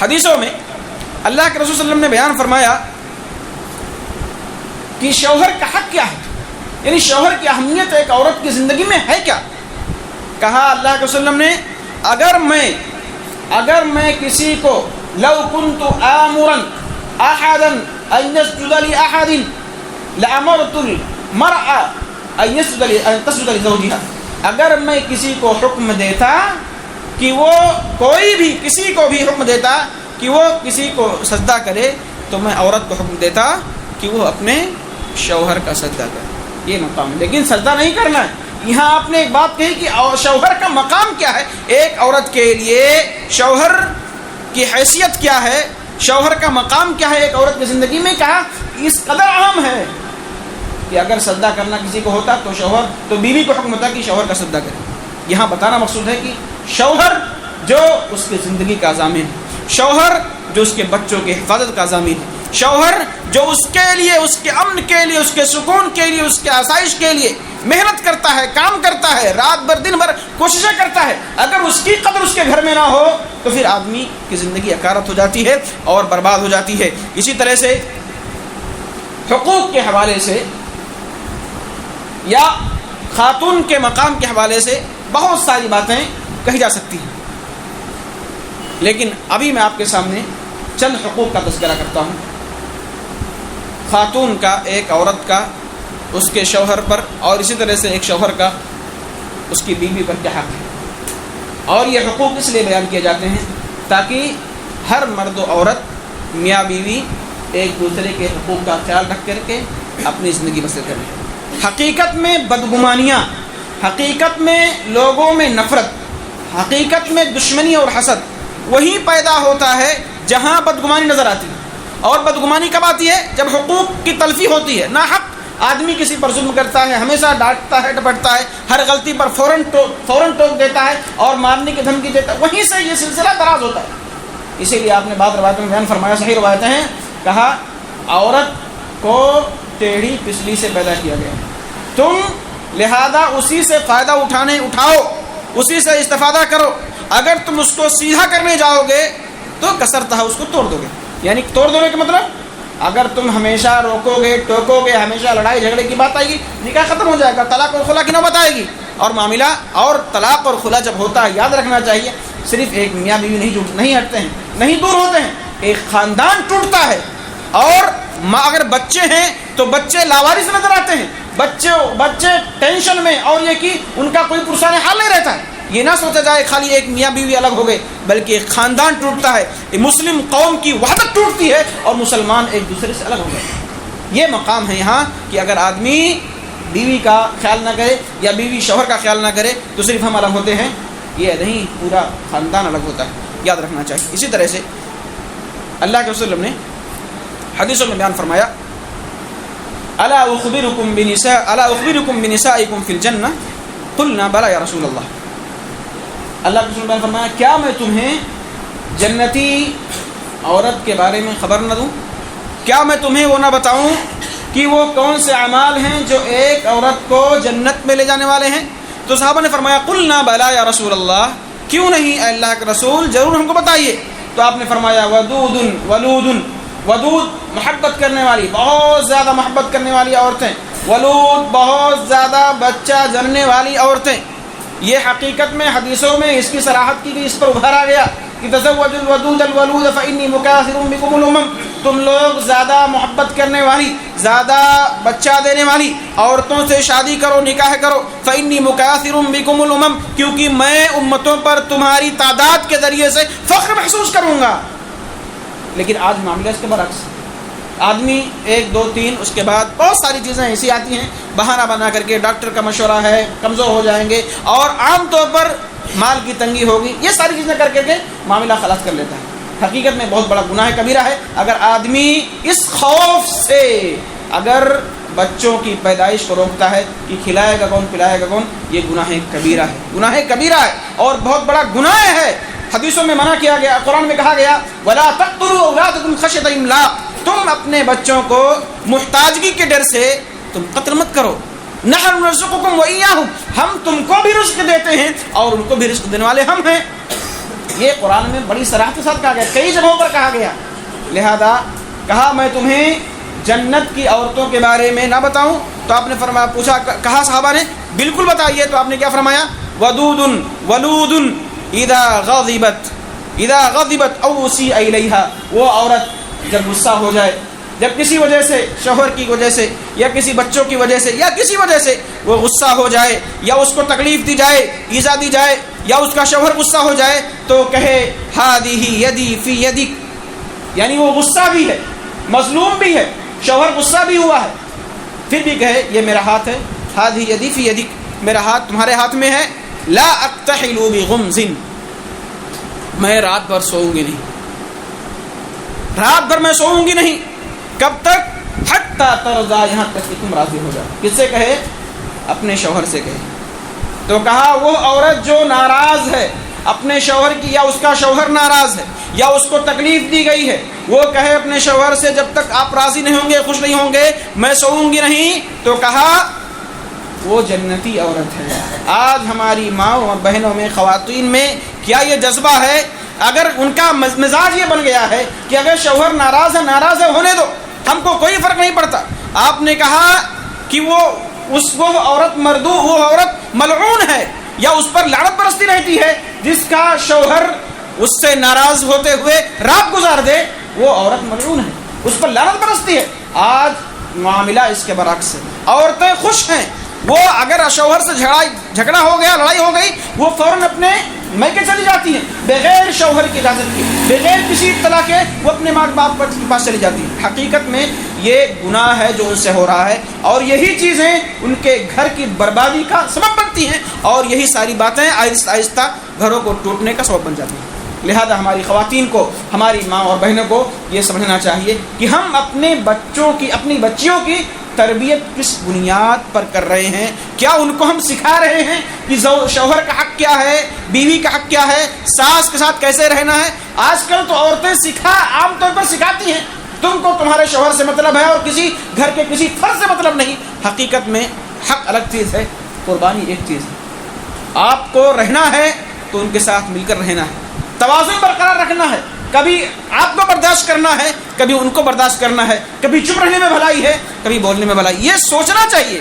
حدیثوں میں اللہ کے رسول صلی اللہ علیہ وسلم نے بیان فرمایا کہ شوہر کا حق کیا ہے، یعنی شوہر کی اہمیت ایک عورت کی زندگی میں ہے کیا۔ کہا اللہ کے رسول صلی اللہ علیہ وسلم نے اگر میں کسی کو لو كنت آمرا احدا ان يسجد لاحد لامرت المرأة ان تسجد لزوجها، اگر میں کسی کو حکم دیتا کہ وہ کسی کو بھی حکم دیتا کہ وہ کسی کو سجدہ کرے تو میں عورت کو حکم دیتا کہ وہ اپنے شوہر کا سجدہ کرے، یہ مقام ہے، لیکن سجدہ نہیں کرنا ہے۔ یہاں آپ نے ایک بات کہی کہ شوہر کا مقام کیا ہے، ایک عورت کے لیے شوہر کی حیثیت کیا ہے، شوہر کا مقام کیا ہے ایک عورت کی زندگی میں، کہا اس قدر اہم ہے کہ اگر سجدہ کرنا کسی کو ہوتا تو بیوی کو حکم ہوتا کہ شوہر کا سجدہ کرے۔ یہاں بتانا مقصود ہے کہ شوہر جو اس کی زندگی کا ضامن ہے، شوہر جو اس کے بچوں کی حفاظت کا ضامن ہے، شوہر جو اس کے لیے، اس کے امن کے لیے، اس کے سکون کے لیے، اس کے آسائش کے لیے محنت کرتا ہے، کام کرتا ہے، رات بھر دن بھر کوششیں کرتا ہے، اگر اس کی قدر اس کے گھر میں نہ ہو تو پھر آدمی کی زندگی اکارت ہو جاتی ہے اور برباد ہو جاتی ہے۔ اسی طرح سے حقوق کے حوالے سے یا خاتون کے مقام کے حوالے سے بہت ساری باتیں کہی جا سکتی ہیں، لیکن ابھی میں آپ کے سامنے چند حقوق کا تذکرہ کرتا ہوں۔ خاتون کا، ایک عورت کا اس کے شوہر پر، اور اسی طرح سے ایک شوہر کا اس کی بیوی پر کیا حق ہے، اور یہ حقوق اس لیے بیان کیے جاتے ہیں تاکہ ہر مرد و عورت، میاں بیوی ایک دوسرے کے حقوق کا خیال رکھ کر کے اپنی زندگی بسر کریں۔ حقیقت میں بدگمانیاں، حقیقت میں لوگوں میں نفرت، حقیقت میں دشمنی اور حسد وہی پیدا ہوتا ہے جہاں بدگمانی نظر آتی ہے، اور بدگمانی کب آتی ہے؟ جب حقوق کی تلفی ہوتی ہے، ناحق آدمی کسی پر ظلم کرتا ہے، ہمیشہ ڈانٹتا ہے، ڈپٹتا ہے، ہر غلطی پر فوراً ٹوک دیتا ہے اور مارنے کی دھمکی دیتا ہے، وہیں سے یہ سلسلہ دراز ہوتا ہے۔ اسی لیے آپ نے بعض روایتوں میں بیان فرمایا، صحیح روایتیں ہیں، کہا عورت کو ٹیڑھی پسلی سے پیدا کیا گیا، تم لہذا اسی سے فائدہ اٹھاؤ، اسی سے استفادہ کرو، اگر تم اس کو سیدھا کرنے جاؤ گے تو کسرتہ اس کو توڑ دو گے، یعنی توڑ دونے کا مطلب اگر تم ہمیشہ روکو گے، ٹوکو گے، ہمیشہ لڑائی جھگڑے کی بات آئے گی، نکاح ختم ہو جائے گا، طلاق اور خلا کی نوبت آئے گی، اور معاملہ اور طلاق اور خلا جب ہوتا ہے یاد رکھنا چاہیے صرف ایک میاں بیوی نہیں ہٹتے ہیں، نہیں دور ہوتے ہیں، ایک خاندان ٹوٹتا ہے. اور اگر بچے ہیں تو بچے لاوارث نظر آتے ہیں، بچے ٹینشن میں، اور یہ کہ ان کا کوئی پرسان حال نہیں رہتا ہے. یہ نہ سوچا جائے خالی ایک میاں بیوی الگ ہو گئے، بلکہ ایک خاندان ٹوٹتا ہے، مسلم قوم کی وحدت ٹوٹتی ہے اور مسلمان ایک دوسرے سے الگ ہو گئے. یہ مقام ہے یہاں کہ اگر آدمی بیوی کا خیال نہ کرے یا بیوی شوہر کا خیال نہ کرے تو صرف ہم الگ ہوتے ہیں، یہ نہیں، پورا خاندان الگ ہوتا ہے، یاد رکھنا چاہیے. اسی طرح سے اللہ کے رسول نے حدیثوں میں بیان فرمایا الا اخبرکم بنسائکم فی الجنہ قلنا بلا یا رسول اللہ. اللہ کے رسول نے بیان فرمایا کیا میں تمہیں جنتی عورت کے بارے میں خبر نہ دوں؟ کیا میں تمہیں وہ نہ بتاؤں کہ وہ کون سے اعمال ہیں جو ایک عورت کو جنت میں لے جانے والے ہیں؟ تو صحابہ نے فرمایا قلنا بلا یا رسول اللہ، کیوں نہیں اے اللہ کے رسول، ضرور ہم کو بتائیے. تو آپ نے فرمایا ودود محبت کرنے والی، بہت زیادہ محبت کرنے والی عورتیں، ولود بہت زیادہ بچہ جننے والی عورتیں. یہ حقیقت میں حدیثوں میں اس کی صراحت کی گئی، اس پر ابھارا گیا کہ تزوجوا الودود الولود فإني مكاثر بكم الأمم، تم لوگ زیادہ محبت کرنے والی، زیادہ بچہ دینے والی عورتوں سے شادی کرو، نکاح کرو. فإني مكاثر بكم الأمم، کیونکہ میں امتوں پر تمہاری تعداد کے ذریعے سے فخر محسوس کروں گا. لیکن آج معاملہ اس کے برعکس، آدمی 1 2 3 اس کے بعد بہت ساری چیزیں ایسی آتی ہیں بہانہ بنا کر کے، ڈاکٹر کا مشورہ ہے، کمزور ہو جائیں گے، اور عام طور پر مال کی تنگی ہوگی، یہ ساری چیزیں کر کے معاملہ خلاص کر لیتا ہے. حقیقت میں بہت بڑا گناہ کبیرہ ہے. اگر آدمی اس خوف سے اگر بچوں کی پیدائش کو روکتا ہے کہ کھلائے گا کون پلائے گا کون، یہ گناہ کبیرہ ہے، گناہ کبیرہ ہے اور بہت بڑا گناہ ہے. حدیثوں میں منع کیا گیا، قرآن میں کہا گیا وَلَا تَقْتُلُوا أَوْلَادَكُمْ خَشْيَةَ إِمْلَاقٍ، تم اپنے بچوں کو محتاجگی کے ڈر سے تم قتل مت کرو. نحن نرزقكم وإياهم، ہم تم کو بھی رزق دیتے ہیں اور ان کو بھی رزق دینے والے ہم ہیں. یہ قرآن میں بڑی صراحت کے ساتھ کہا گیا، کئی جگہوں پر کہا گیا. لہذا کہا میں تمہیں جنت کی عورتوں کے بارے میں نہ بتاؤں؟ تو آپ نے فرمایا، پوچھا، کہا صحابہ نے بالکل بتائیے. تو آپ نے کیا فرمایا؟ ودود ولود اذا غضبت او اسیء الیہا، وہ عورت جب غصہ ہو جائے، جب کسی وجہ سے، شوہر کی وجہ سے یا کسی بچوں کی وجہ سے یا کسی وجہ سے وہ غصہ ہو جائے یا اس کو تکلیف دی جائے، ایذا دی جائے، یا اس کا شوہر غصہ ہو جائے تو کہے ہذہ یدی فی یدک، یعنی وہ غصہ بھی ہے، مظلوم بھی ہے، شوہر غصہ بھی ہوا ہے، پھر بھی کہے یہ میرا ہاتھ ہے، ہذہ یدی فی یدک، میرا ہاتھ تمہارے ہاتھ میں ہے. لا اکتحل بغمز، میں رات بھر سوؤں گی نہیں، رات بھر میں سوؤں گی نہیں. کب تک؟ حتی ترضا، یہاں تک کہ تم راضی ہو جاؤ. کس سے کہے؟ اپنے شوہر سے کہے. تو کہا وہ عورت جو ناراض ہے اپنے شوہر کی، یا اس کا شوہر ناراض ہے یا اس کو تکلیف دی گئی ہے، وہ کہے اپنے شوہر سے جب تک آپ راضی نہیں ہوں گے، خوش نہیں ہوں گے، میں سوؤں گی نہیں. تو کہا وہ جنتی عورت ہے. آج ہماری ماں اور بہنوں میں، خواتین میں کیا یہ جذبہ ہے؟ اگر ان کا مزاج یہ بن گیا ہے کہ اگر شوہر ناراض ہے ہونے دو، ہم کو کوئی فرق نہیں پڑتا. آپ نے کہا کہ وہ عورت وہ عورت ملعون ہے، یا اس پر لعنت برستی رہتی ہے جس کا شوہر اس سے ناراض ہوتے ہوئے رات گزار دے، وہ عورت ملعون ہے، اس پر لعنت برستی ہے. آج معاملہ اس کے برعکس ہے. عورتیں خوش ہیں، وہ اگر شوہر سے جھگڑا ہو گیا، لڑائی ہو گئی، وہ فوراً اپنے میکے چلی جاتی ہیں بغیر شوہر کی اجازت کے، بغیر کسی اطلاع کے وہ اپنے ماں باپ کے پاس چلی جاتی ہیں. حقیقت میں یہ گناہ ہے جو ان سے ہو رہا ہے، اور یہی چیزیں ان کے گھر کی بربادی کا سبب بنتی ہیں، اور یہی ساری باتیں آہستہ آہستہ گھروں کو ٹوٹنے کا سبب بن جاتی ہیں. لہذا ہماری خواتین کو، ہماری ماں اور بہنوں کو یہ سمجھنا چاہیے کہ ہم اپنے اپنی بچیوں کی تربیت کس بنیاد پر کر رہے ہیں. کیا ان کو ہم سکھا رہے ہیں کہ شوہر کا حق کیا ہے، بیوی کا حق کیا ہے، ساس کے ساتھ کیسے رہنا ہے؟ آج کل تو عورتیں عام طور پر سکھاتی ہیں تم کو تمہارے شوہر سے مطلب ہے اور کسی گھر کے کسی فرد سے مطلب نہیں. حقیقت میں حق الگ چیز ہے، قربانی ایک چیز ہے. آپ کو رہنا ہے تو ان کے ساتھ مل کر رہنا ہے، توازن برقرار رکھنا ہے. کبھی آپ کو برداشت کرنا ہے، کبھی ان کو برداشت کرنا ہے، کبھی چپ رہنے میں بھلائی ہے، کبھی بولنے میں بھلائی. یہ سوچنا چاہیے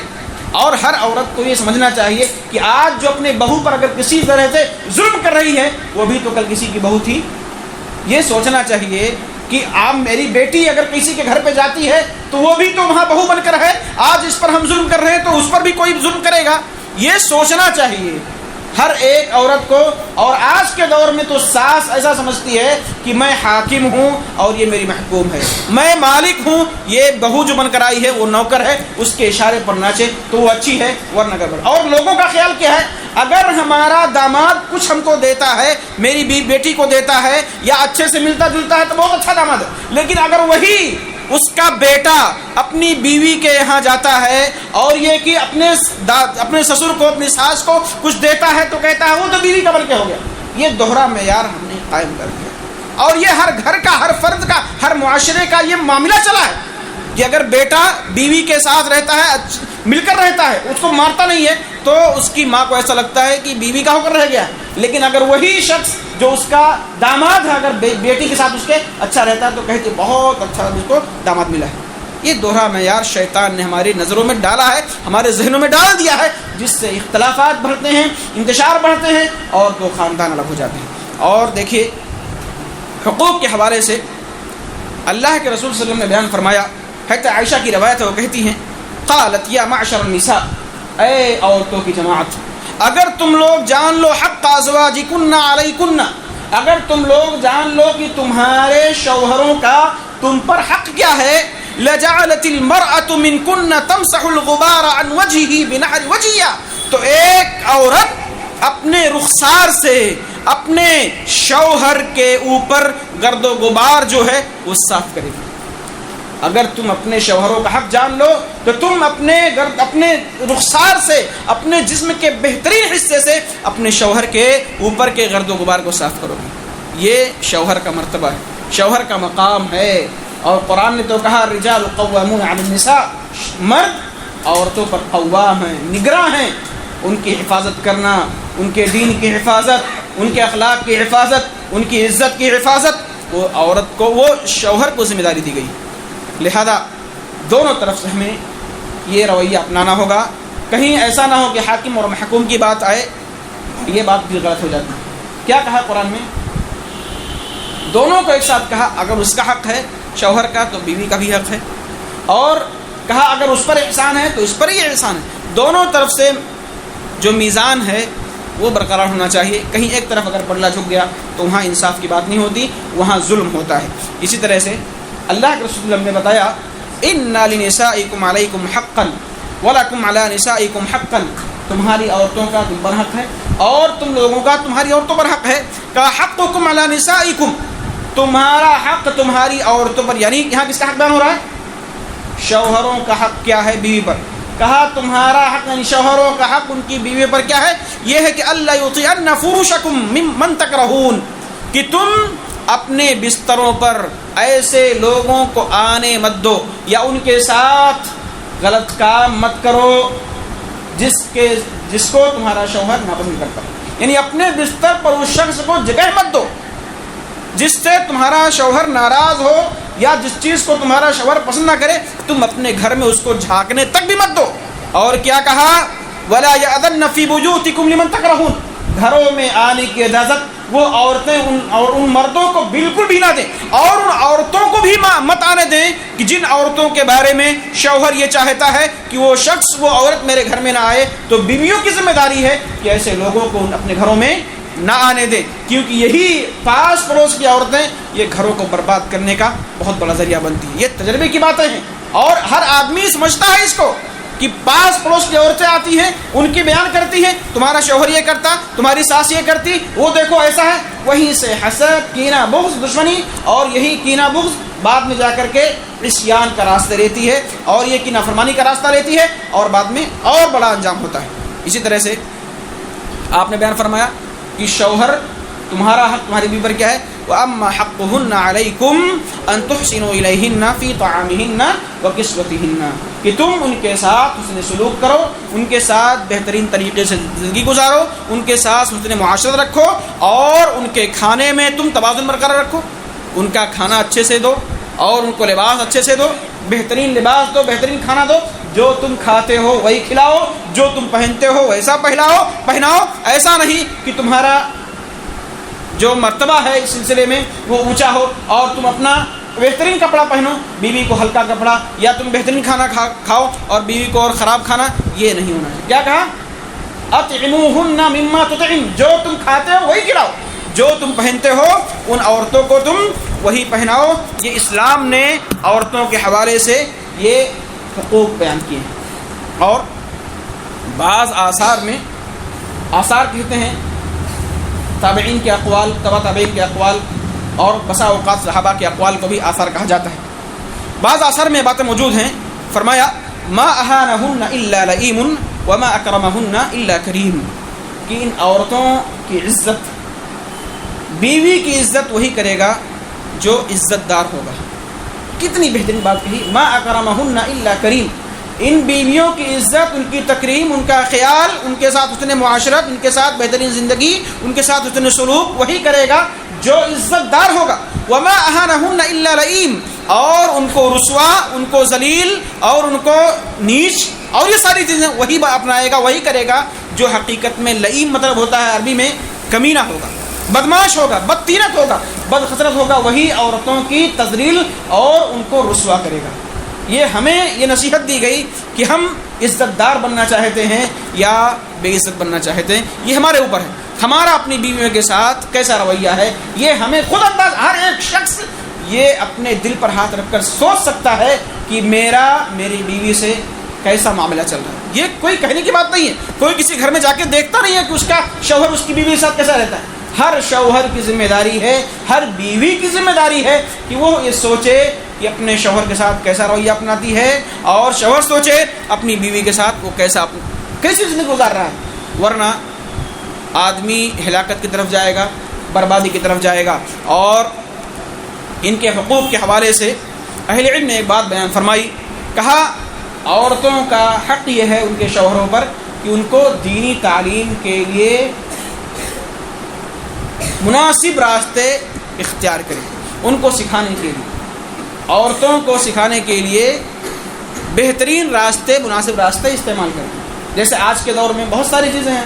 اور ہر عورت کو یہ سمجھنا چاہیے کہ آج جو اپنے بہو پر اگر کسی طرح سے ظلم کر رہی ہے وہ بھی تو کل کسی کی بہو تھی. یہ سوچنا چاہیے کہ آپ میری بیٹی اگر کسی کے گھر پہ جاتی ہے تو وہ بھی تو وہاں بہو بن کر ہے. آج اس پر ہم ظلم کر رہے ہیں تو اس پر بھی کوئی ظلم کرے گا. یہ سوچنا چاہیے ہر ایک عورت کو. اور آج کے دور میں تو ساس ایسا سمجھتی ہے کہ میں حاکم ہوں اور یہ میری محکوم ہے, میں مالک ہوں, یہ بہو جو بن کر آئی ہے وہ نوکر ہے, اس کے اشارے پر ناچے تو وہ اچھی ہے ورنہ گڑبڑ. اور لوگوں کا خیال کیا ہے, اگر ہمارا داماد کچھ ہم کو دیتا ہے, میری بیٹی کو دیتا ہے یا اچھے سے ملتا جلتا ہے تو بہت اچھا داماد ہے. لیکن اگر وہی اس کا بیٹا اپنی بیوی کے یہاں جاتا ہے اور یہ کہ اپنے سسر کو, اپنی ساس کو کچھ دیتا ہے تو کہتا ہے وہ تو بیوی کا بن کے ہو گیا. یہ دوہرا معیار ہم نے قائم کر دیا اور یہ ہر گھر کا, ہر فرد کا, ہر معاشرے کا یہ معاملہ چلا ہے کہ اگر بیٹا بیوی کے ساتھ رہتا ہے, مل کر رہتا ہے, اس کو مارتا نہیں ہے تو اس کی ماں کو ایسا لگتا ہے کہ بیوی کا ہو کر رہ گیا. لیکن اگر وہی شخص جو اس کا داماد ہے اگر بیٹی کے ساتھ اس کے اچھا رہتا ہے تو کہتے بہت اچھا اس کو داماد ملا ہے. یہ دوہرا معیار شیطان نے ہماری نظروں میں ڈالا ہے, ہمارے ذہنوں میں ڈال دیا ہے, جس سے اختلافات بڑھتے ہیں, انتشار بڑھتے ہیں اور دو خاندان الگ ہو جاتے ہیں. اور دیکھیے حقوق کے حوالے سے اللہ کے رسول صلی اللہ علیہ وسلم نے بیان فرمایا. حضرت عائشہ کی روایت ہے, وہ کہتی ہیں قالت یا معشر النساء, اے عورتوں کی جماعت, اگر تم لوگ جان لو حق ازواجکن علیکن, اگر تم لوگ جان لو کہ تمہارے شوہروں کا تم پر حق کیا ہے, لجعلت المرأة منکن تمسح الغبار عن وجهه بنحر وجهها, تو ایک عورت اپنے رخسار سے اپنے شوہر کے اوپر گرد و غبار جو ہے وہ صاف کرے گی. اگر تم اپنے شوہروں کا حق جان لو تو تم اپنے رخسار سے, اپنے جسم کے بہترین حصے سے اپنے شوہر کے اوپر کے گرد و غبار کو صاف کرو گے. یہ شوہر کا مرتبہ ہے, شوہر کا مقام ہے. اور قرآن نے تو کہا الرجال قوامون علی النساء, مرد عورتوں پر قوام ہیں, نگراں ہیں. ان کی حفاظت کرنا, ان کے دین کی حفاظت, ان کے اخلاق کی حفاظت, ان کی عزت کی حفاظت, وہ عورت کو, وہ شوہر کو ذمہ داری دی گئی. لہذا دونوں طرف سے ہمیں یہ رویہ اپنانا ہوگا. کہیں ایسا نہ ہو کہ حاکم اور محکوم کی بات آئے, یہ بات بھی غلط ہو جاتی ہے. کیا کہا قرآن میں؟ دونوں کو ایک ساتھ کہا, اگر اس کا حق ہے شوہر کا تو بیوی کا بھی حق ہے, اور کہا اگر اس پر احسان ہے تو اس پر ہی احسان ہے. دونوں طرف سے جو میزان ہے وہ برقرار ہونا چاہیے. کہیں ایک طرف اگر پلڑا جھک گیا تو وہاں انصاف کی بات نہیں ہوتی, وہاں ظلم ہوتا ہے. اسی طرح سے اللہ کے رسول اللہ نے بتایا ان لنسائکم علیکم حقا ولکم علی نسائکم حقا, تمہاری عورتوں کا تم پر حق ہے اور تم لوگوں کا تمہاری عورتوں پر حق ہے. کہا حقکم علی نسائکم, تمہارا حق تمہاری عورتوں پر, یعنی یہاں کس کا حق بیان ہو رہا ہے؟ شوہروں کا حق کیا ہے بیوی پر. کہا تمہارا حق یعنی شوہروں کا حق ان کی بیوی پر کیا ہے؟ یہ ہے کہ اللہ یطیعن فرشکم ممن تکرہون, کہ تم اپنے بستروں پر ایسے لوگوں کو آنے مت دو یا ان کے ساتھ غلط کام مت کرو جس کو تمہارا شوہر ناپسند کرتا. یعنی اپنے بستر پر اس شخص کو جگہ مت دو جس سے تمہارا شوہر ناراض ہو یا جس چیز کو تمہارا شوہر پسند نہ کرے, تم اپنے گھر میں اس کو جھانکنے تک بھی مت دو. اور کیا کہا؟ ولا یأذن فی بیوتکم لمن تکرہون, گھروں میں آنے کی اجازت وہ عورتیں ان مردوں کو بالکل بھی نہ دیں, اور ان عورتوں کو بھی مت آنے دیں کہ جن عورتوں کے بارے میں شوہر یہ چاہتا ہے کہ وہ شخص, وہ عورت میرے گھر میں نہ آئے. تو بیویوں کی ذمہ داری ہے کہ ایسے لوگوں کو اپنے گھروں میں نہ آنے دیں, کیونکہ یہی پاس پڑوس کی عورتیں یہ گھروں کو برباد کرنے کا بہت بڑا ذریعہ بنتی ہیں. یہ تجربے کی باتیں ہیں اور ہر آدمی سمجھتا ہے اس کو کہ پاس پڑوس کی عورتیں آتی ہیں, ان کی بیان کرتی ہیں تمہارا شوہر یہ کرتا, تمہاری ساس یہ کرتی, وہ دیکھو ایسا ہے. وہیں سے حسد, کینہ, بغض, دشمنی, اور یہی کینہ بغض بعد میں جا کر کے عصیان کا راستہ لیتی ہے اور یہ کینہ فرمانی کا راستہ لیتی ہے اور بعد میں اور بڑا انجام ہوتا ہے. اسی طرح سے آپ نے بیان فرمایا کہ شوہر تمہارا حق تمہاری بیوی پر کیا ہے؟ وَأَمَّا حَقُّهُنَّ عَلَيْكُمْ أَن تُحْسِنُوا إِلَيْهِنَّ فِي طَعَامِهِنَّ وَكِسْوَتِهِنَّ, کہ تم ان کے ساتھ حسن سلوک کرو, ان کے ساتھ بہترین طریقے سے زندگی گزارو, ان کے ساتھ حسن معاشرت رکھو, اور ان کے کھانے میں تم توازن برقرار رکھو. ان کا کھانا اچھے سے دو اور ان کو لباس اچھے سے دو. بہترین لباس دو، بہترین کھانا دو، جو تم کھاتے ہو وہی کھلاؤ، جو تم پہنتے ہو ویسا پہناؤ. ایسا نہیں کہ تمہارا جو مرتبہ ہے اس سلسلے میں وہ اونچا ہو اور تم اپنا بہترین کپڑا پہنو، بیوی کو ہلکا کپڑا، یا تم بہترین کھانا کھاؤ اور بیوی کو اور خراب کھانا. یہ نہیں ہونا ہے. کیا کہا؟ اطعموہن مما تطعم، جو تم کھاتے ہو وہی کھلاؤ، جو تم پہنتے ہو ان عورتوں کو تم وہی پہناؤ. یہ اسلام نے عورتوں کے حوالے سے یہ حقوق بیان کیے ہیں. اور بعض آثار کہتے ہیں تابعین کے اقوال، تبع تابعین کے اقوال اور بسا اوقات صحابہ کے اقوال کو بھی آثار کہا جاتا ہے. بعض آثار میں باتیں موجود ہیں. فرمایا ما اہانہن الا لئیم وما اکرمہن الا کریم، کہ ان عورتوں کی عزت، بیوی کی عزت وہی کرے گا جو عزت دار ہوگا. کتنی بہترین بات کہی، ما اکرمہن الا کریم. ان بیویوں کی عزت، ان کی تکریم، ان کا خیال، ان کے ساتھ حسن معاشرت، ان کے ساتھ بہترین زندگی، ان کے ساتھ حسن سلوک وہی کرے گا جو عزت دار ہوگا. وما اہانہن الا لئیم، اور ان کو رسوا، ان کو ذلیل اور ان کو نیچ اور یہ ساری چیزیں وہی اپنائے گا، وہی کرے گا جو حقیقت میں لئیم مطلب ہوتا ہے عربی میں کمینہ ہوگا، بدماش ہوگا، بدتینت ہوگا، بدخسرت ہوگا، وہی عورتوں کی تذلیل اور ان کو رسوا کرے گا. یہ ہمیں یہ نصیحت دی گئی کہ ہم عزت دار بننا چاہتے ہیں یا بے عزت بننا چاہتے ہیں، یہ ہمارے اوپر ہے. ہمارا اپنی بیویوں کے ساتھ کیسا رویہ ہے یہ ہمیں خود انداز، ہر ایک شخص یہ اپنے دل پر ہاتھ رکھ کر سوچ سکتا ہے کہ میری بیوی سے کیسا معاملہ چل رہا ہے. یہ کوئی کہنے کی بات نہیں ہے. کوئی کسی گھر میں جا کے دیکھتا نہیں ہے کہ اس کا شوہر اس کی بیوی کے ساتھ کیسا رہتا ہے. ہر شوہر کی ذمہ داری ہے، ہر بیوی کی ذمہ داری ہے کہ وہ یہ سوچے کہ اپنے شوہر کے ساتھ کیسا رویہ اپناتی ہے، اور شوہر سوچے اپنی بیوی کے ساتھ وہ کیسی زندگی گزار رہا ہے. ورنہ آدمی ہلاکت کی طرف جائے گا، بربادی کی طرف جائے گا. اور ان کے حقوق کے حوالے سے اہل علم نے ایک بات بیان فرمائی. کہا عورتوں کا حق یہ ہے ان کے شوہروں پر کہ ان کو دینی تعلیم کے لیے مناسب راستے اختیار کریں، ان کو سکھانے کے لیے، عورتوں کو سکھانے کے لیے بہترین راستے، مناسب راستے استعمال کریں. جیسے آج کے دور میں بہت ساری چیزیں ہیں،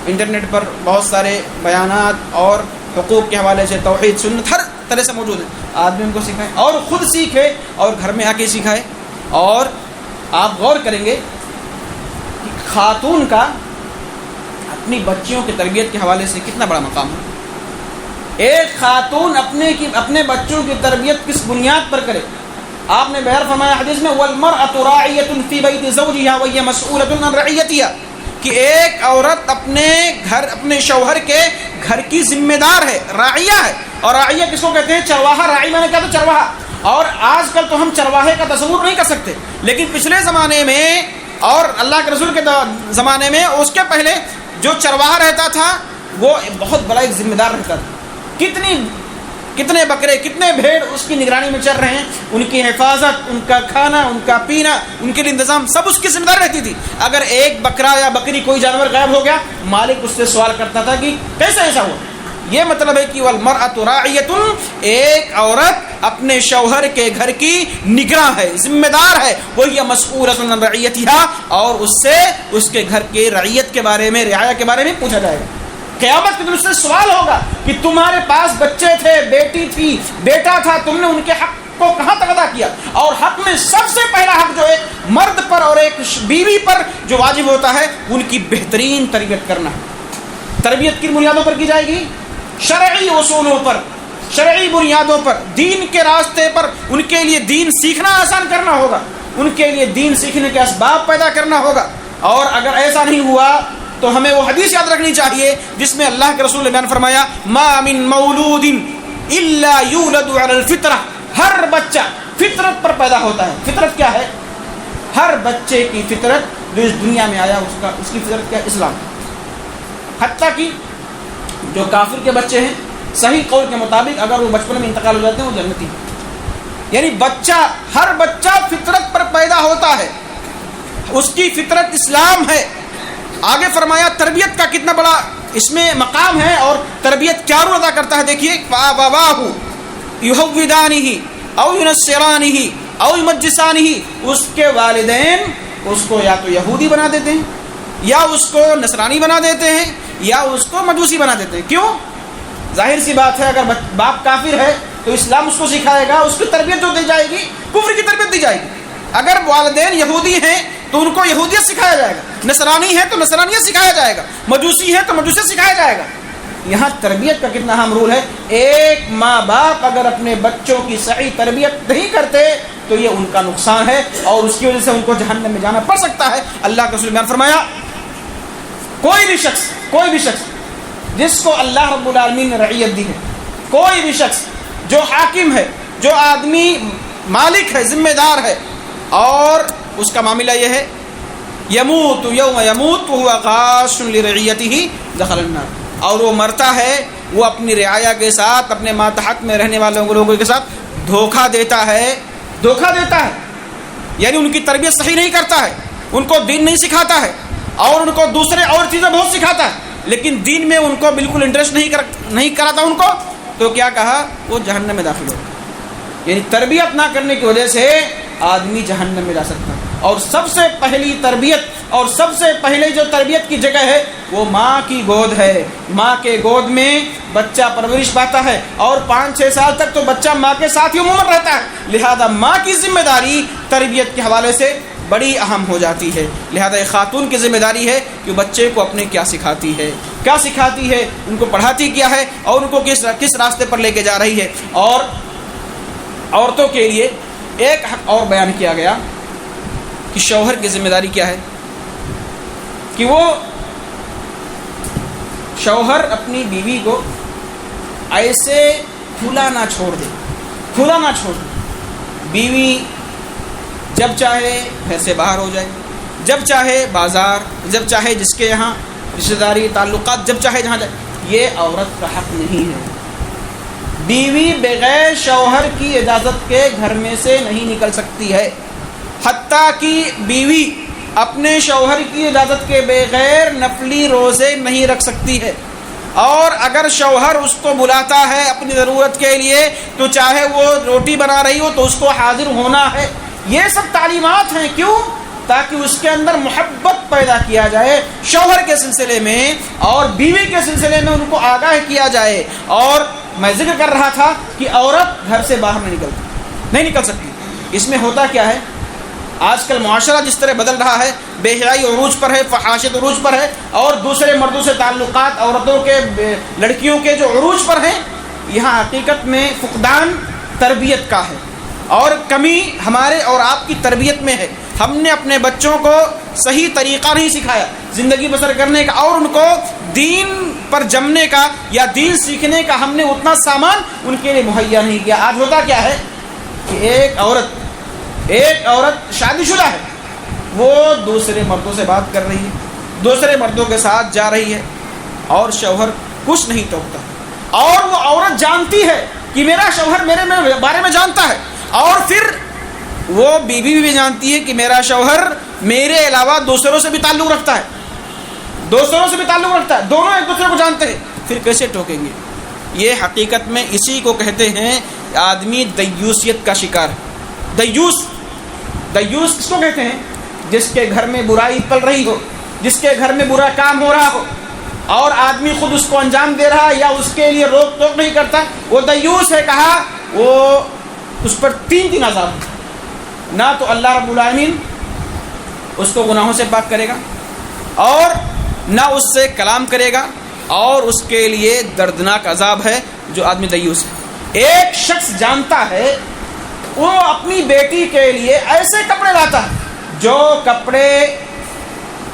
انٹرنیٹ پر بہت سارے بیانات اور حقوق کے حوالے سے توحید، سنت ہر طرح سے موجود ہیں. آدمی ان کو سکھائے اور خود سیکھے اور گھر میں آ کے سکھائے. اور آپ غور کریں گے کہ خاتون کا اپنی بچیوں کی تربیت کے حوالے سے کتنا بڑا مقام ہے. ایک خاتون اپنے بچوں کی تربیت کس بنیاد پر کرے. آپ نے بیان فرمایا حدیث میں وَالْمَرْأَةُ رَاعِيَةٌ فِي بَيْتِ زَوْجِهَا وَهِيَ مَسْئُولَةٌ عَنْ رَعِيَّتِهَا، کہ ایک عورت اپنے شوہر کے گھر کی ذمہ دار ہے، راعیہ ہے. اور راعیہ کس کو کہتے ہیں؟ چرواہا. راعی میں نے کہا تو چرواہا. اور آج کل تو ہم چرواہے کا تصور نہیں کر سکتے، لیکن پچھلے زمانے میں اور اللہ کے رسول کے زمانے میں اس کے پہلے جو چرواہا رہتا تھا وہ بہت بڑا ایک ذمہ دار رہتا تھا. کتنے بکرے، کتنے بھیڑ اس کی نگرانی میں چل رہے ہیں، ان کی حفاظت، ان کا کھانا، ان کا پینا، ان کے لیے انتظام سب اس کی ذمہ داری رہتی تھی. اگر ایک بکرا یا بکری کوئی جانور غائب ہو گیا، مالک اس سے سوال کرتا تھا کہ کیسے ایسا ہوا. یہ مطلب ہے کہ والمرأة راعیۃ، ایک عورت اپنے شوہر کے گھر کی نگراں ہے، ذمہ دار ہے. وہی مسئولۃ عن رعیتہا، اور اس سے اس کے گھر کے رعیت کے بارے میں، رعایا کے بارے میں پوچھا جائے گا. قیامت کے دن سے سوال ہوگا کہ تمہارے پاس بچے تھے، بیٹی تھی، بیٹا تھا، تم نے ان کے حق کو کہاں تک ادا کیا. اور حق میں سب سے پہلا حق جو ایک مرد پر اور ایک بیوی پر جو واجب ہوتا ہے ان کی بہترین تربیت کرنا ہے. تربیت کن بنیادوں پر کی جائے گی؟ شرعی اصولوں پر، شرعی بنیادوں پر، دین کے راستے پر. ان کے لیے دین سیکھنا آسان کرنا ہوگا، ان کے لیے دین سیکھنے کے اسباب پیدا کرنا ہوگا. اور اگر ایسا نہیں ہوا تو ہمیں وہ حدیث یاد رکھنی چاہیے جس میں اللہ کے رسول نے بیان فرمایا ما من مولود الا یولد علی الفطرہ، ہر بچہ فطرت پر پیدا ہوتا ہے. فطرت کیا ہے؟ ہر بچے کی فطرت جو اس دنیا میں آیا اس کی فطرت کیا؟ اسلام. حتیٰ کہ جو کافر کے بچے ہیں صحیح قول کے مطابق اگر وہ بچپن میں انتقال ہو جاتے ہیں وہ جنتی ہیں. یعنی ہر بچہ فطرت پر پیدا ہوتا ہے، اس کی فطرت اسلام ہے. آگے فرمایا تربیت کا کتنا بڑا اس میں مقام ہے اور تربیت کیا رول ادا کرتا ہے. دیکھیے فَأَبَوَاهُ يُهَوِّدَانِهِ أَوْ يُنَصِّرَانِهِ او یمجسانہ، اس کے والدین اس کو یا تو یہودی بنا دیتے ہیں، یا اس کو نصرانی بنا دیتے ہیں، یا اس کو مجوسی بنا دیتے ہیں۔ کیوں؟ ظاہر سی بات ہے، اگر باپ کافر ہے تو اسلام اس کو سکھائے گا، اس کی تربیت جو دی جائے گی کفر کی تربیت دی جائے گی۔ اگر والدین یہودی ہیں تو ان کو یہودیت سکھایا جائے گا، نصرانی ہے تو نصرانیت سکھایا جائے گا، مجوسی ہے تو مجوسیت سکھایا جائے گا۔ یہاں تربیت کا کتنا اہم رول ہے۔ ایک ماں باپ اگر اپنے بچوں کی صحیح تربیت نہیں کرتے تو یہ ان کا نقصان ہے، اور اس کی وجہ سے ان کو جہنم میں جانا پڑ سکتا ہے۔ اللہ کے رسول نے بیان فرمایا، کوئی بھی شخص جس کو اللہ رب العالمین نے رعیت دی ہے، کوئی بھی شخص جو حاکم ہے، جو آدمی مالک ہے، ذمہ دار ہے، اور اس کا معاملہ یہ ہے یموت یوم یموت وهو غاش لرعیتہ دخل النار، اور وہ مرتا ہے، وہ اپنی رعایا کے ساتھ، اپنے ماتحت میں رہنے والوں لوگوں کے ساتھ دھوکہ دیتا ہے، یعنی ان کی تربیت صحیح نہیں کرتا ہے، ان کو دین نہیں سکھاتا ہے، اور ان کو دوسرے اور چیزیں بہت سکھاتا ہے، لیکن دین میں ان کو بالکل انٹرسٹ نہیں کراتا ان کو، تو کیا کہا؟ وہ جہنم میں داخل ہوگا۔ یعنی تربیت نہ کرنے کی وجہ سے آدمی جہنم میں جا سکتا ہے۔ اور سب سے پہلی تربیت اور سب سے پہلے جو تربیت کی جگہ ہے وہ ماں کی گود ہے۔ ماں کے گود میں بچہ پرورش پاتا ہے، اور 5-6 سال تک تو بچہ ماں کے ساتھ ہی عموماً رہتا ہے، لہذا ماں کی ذمہ داری تربیت کے حوالے سے بڑی اہم ہو جاتی ہے۔ لہذا ایک خاتون کی ذمہ داری ہے کہ بچے کو اپنے کیا سکھاتی ہے، ان کو پڑھاتی کیا ہے، اور ان کو کس راستے پر لے کے جا رہی ہے۔ اور عورتوں کے لیے ایک حق اور بیان کیا گیا کہ شوہر کی ذمہ داری کیا ہے، کہ وہ شوہر اپنی بیوی کو ایسے کھلا نہ چھوڑ دے۔ بیوی جب چاہے گھر سے باہر ہو جائے، جب چاہے بازار، جب چاہے جس کے یہاں رشتہ داری تعلقات، جب چاہے جہاں جائے، یہ عورت کا حق نہیں ہے۔ بیوی بغیر شوہر کی اجازت کے گھر میں سے نہیں نکل سکتی ہے، حتیٰ کہ بیوی اپنے شوہر کی اجازت کے بغیر نفلی روزے نہیں رکھ سکتی ہے، اور اگر شوہر اس کو بلاتا ہے اپنی ضرورت کے لیے تو چاہے وہ روٹی بنا رہی ہو تو اس کو حاضر ہونا ہے۔ یہ سب تعلیمات ہیں، کیوں؟ تاکہ اس کے اندر محبت پیدا کیا جائے شوہر کے سلسلے میں، اور بیوی کے سلسلے میں ان کو آگاہ کیا جائے۔ اور میں ذکر کر رہا تھا کہ عورت گھر سے باہر نہیں نکل سکتی۔ اس میں ہوتا کیا ہے؟ آج کل معاشرہ جس طرح بدل رہا ہے، بے حیائی عروج پر ہے، فحاشت عروج پر ہے، اور دوسرے مردوں سے تعلقات عورتوں کے، لڑکیوں کے جو عروج پر ہیں، یہاں حقیقت میں فقدان تربیت کا ہے، اور کمی ہمارے اور آپ کی تربیت میں ہے۔ ہم نے اپنے بچوں کو صحیح طریقہ نہیں سکھایا زندگی بسر کرنے کا، اور ان کو دین پر جمنے کا یا دین سیکھنے کا ہم نے اتنا سامان ان کے لیے مہیا نہیں کیا۔ آج ہوتا کیا ہے کہ ایک عورت شادی شدہ ہے، وہ دوسرے مردوں سے بات کر رہی ہے، دوسرے مردوں کے ساتھ جا رہی ہے، اور شوہر کچھ نہیں ٹوکتا، اور وہ عورت جانتی ہے کہ میرا شوہر میرے بارے میں جانتا ہے، اور پھر وہ بیوی بھی جانتی ہے کہ میرا شوہر میرے علاوہ دوسروں سے بھی تعلق رکھتا ہے، دونوں ایک دوسرے کو جانتے ہیں، پھر کیسے ٹوکیں گے؟ یہ حقیقت میں اسی کو کہتے ہیں آدمی دیوسیت کا شکار ہے۔ دیوس کس کو کہتے ہیں؟ جس کے گھر میں برائی پل رہی ہو، جس کے گھر میں برا کام ہو رہا ہو، اور آدمی خود اس کو انجام دے رہا ہے یا اس کے لیے روک ٹوک نہیں کرتا، وہ دیوس ہے۔ کہا وہ اس پر تین عذاب ہیں، نہ تو اللہ رب العالمین اس کو گناہوں سے پاک کرے گا، اور نہ اس سے کلام کرے گا، اور اس کے لیے دردناک عذاب ہے جو آدمی دیوس ہے۔ ایک شخص جانتا ہے، وہ اپنی بیٹی کے لیے ایسے کپڑے لاتا ہے جو کپڑے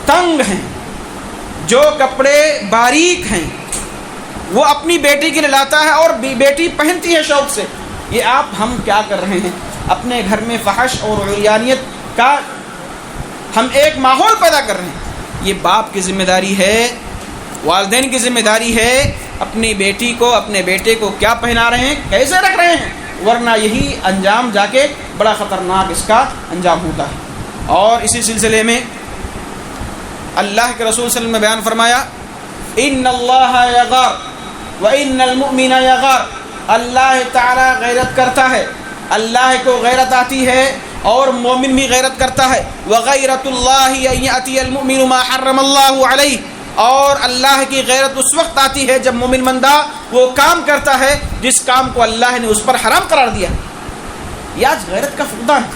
تنگ ہیں، جو کپڑے باریک ہیں، وہ اپنی بیٹی کے لیے لاتا ہے، اور بیٹی پہنتی ہے شوق سے۔ یہ ہم کیا کر رہے ہیں؟ اپنے گھر میں فحش اور عریانیت کا ہم ایک ماحول پیدا کر رہے ہیں۔ یہ باپ کی ذمہ داری ہے، والدین کی ذمہ داری ہے، اپنی بیٹی کو، اپنے بیٹے کو کیا پہنا رہے ہیں، کیسے رکھ رہے ہیں، ورنہ یہی انجام جا کے بڑا خطرناک اس کا انجام ہوتا ہے۔ اور اسی سلسلے میں اللہ کے رسول صلی اللہ علیہ وسلم نے بیان فرمایا، ان اللہ یغار و ان المؤمن یغار، اللہ تعالی غیرت کرتا ہے اللہ کو غیرت آتی ہے اور مومن بھی غیرت کرتا ہے. وغیرت اللہ ان یأتی المؤمن ما حرم اللہ علیہ، اور اللہ کی غیرت اس وقت آتی ہے جب مومن بندہ وہ کام کرتا ہے جس کام کو اللہ نے اس پر حرام قرار دیا. یہ آج غیرت کا فقدان ہے.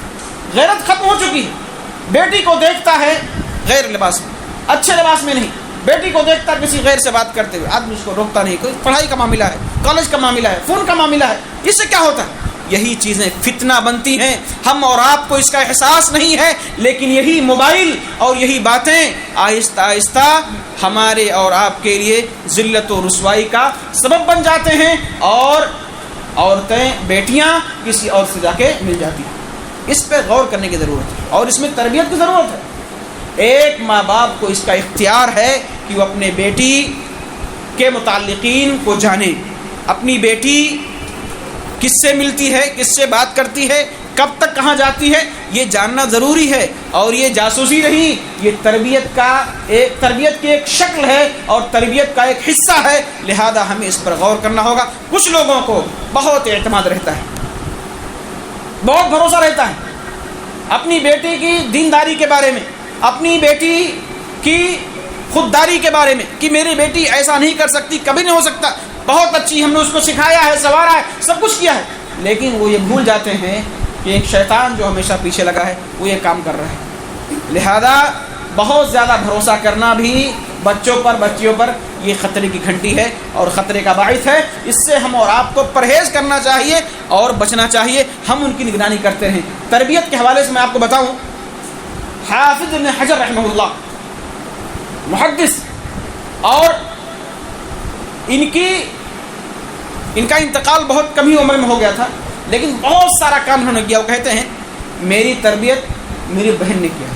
غیرت ختم ہو چکی ہے. بیٹی کو دیکھتا ہے غیر لباس میں، اچھے لباس میں نہیں، بیٹی کو دیکھتا کسی غیر سے بات کرتے ہوئے، آدمی اس کو روکتا نہیں. کوئی پڑھائی کا معاملہ ہے، کالج کا معاملہ ہے، فون کا معاملہ ہے، اس سے کیا ہوتا ہے؟ یہی چیزیں فتنہ بنتی ہیں. ہم اور آپ کو اس کا احساس نہیں ہے، لیکن یہی موبائل اور یہی باتیں آہستہ آہستہ ہمارے اور آپ کے لیے ذلت و رسوائی کا سبب بن جاتے ہیں، اور عورتیں بیٹیاں کسی اور سے جا کے مل جاتی ہیں. اس پہ غور کرنے کی ضرورت ہے اور اس میں تربیت کی ضرورت ہے. ایک ماں باپ کو اس کا اختیار ہے کہ وہ اپنے بیٹی کے متعلقین کو جانے. اپنی بیٹی کس سے ملتی ہے، کس سے بات کرتی ہے، کب تک کہاں جاتی ہے، یہ جاننا ضروری ہے. اور یہ جاسوسی نہیں، یہ تربیت کی ایک شکل ہے اور تربیت کا ایک حصہ ہے. لہذا ہمیں اس پر غور کرنا ہوگا. کچھ لوگوں کو بہت اعتماد رہتا ہے، بہت بھروسہ رہتا ہے اپنی بیٹی کی دینداری کے بارے میں، اپنی بیٹی کی خودداری کے بارے میں، کہ میری بیٹی ایسا نہیں کر سکتی، کبھی نہیں ہو سکتا، بہت اچھی، ہم نے اس کو سکھایا ہے، سنوارا ہے، سب کچھ کیا ہے. لیکن وہ یہ بھول جاتے ہیں کہ ایک شیطان جو ہمیشہ پیچھے لگا ہے وہ یہ کام کر رہا ہے. لہذا بہت زیادہ بھروسہ کرنا بھی بچوں پر، بچیوں پر، یہ خطرے کی گھنٹی ہے اور خطرے کا باعث ہے. اس سے ہم اور آپ کو پرہیز کرنا چاہیے اور بچنا چاہیے. ہم ان کی نگرانی کرتے ہیں. تربیت کے حوالے سے میں آپ کو بتاؤں، حافظ ابن حجر رحمہ اللہ محدث، اور ان کا انتقال بہت کم ہی عمر میں ہو گیا تھا، لیکن بہت سارا کام انہوں نے کیا. وہ کہتے ہیں میری تربیت میری بہن نے کیا.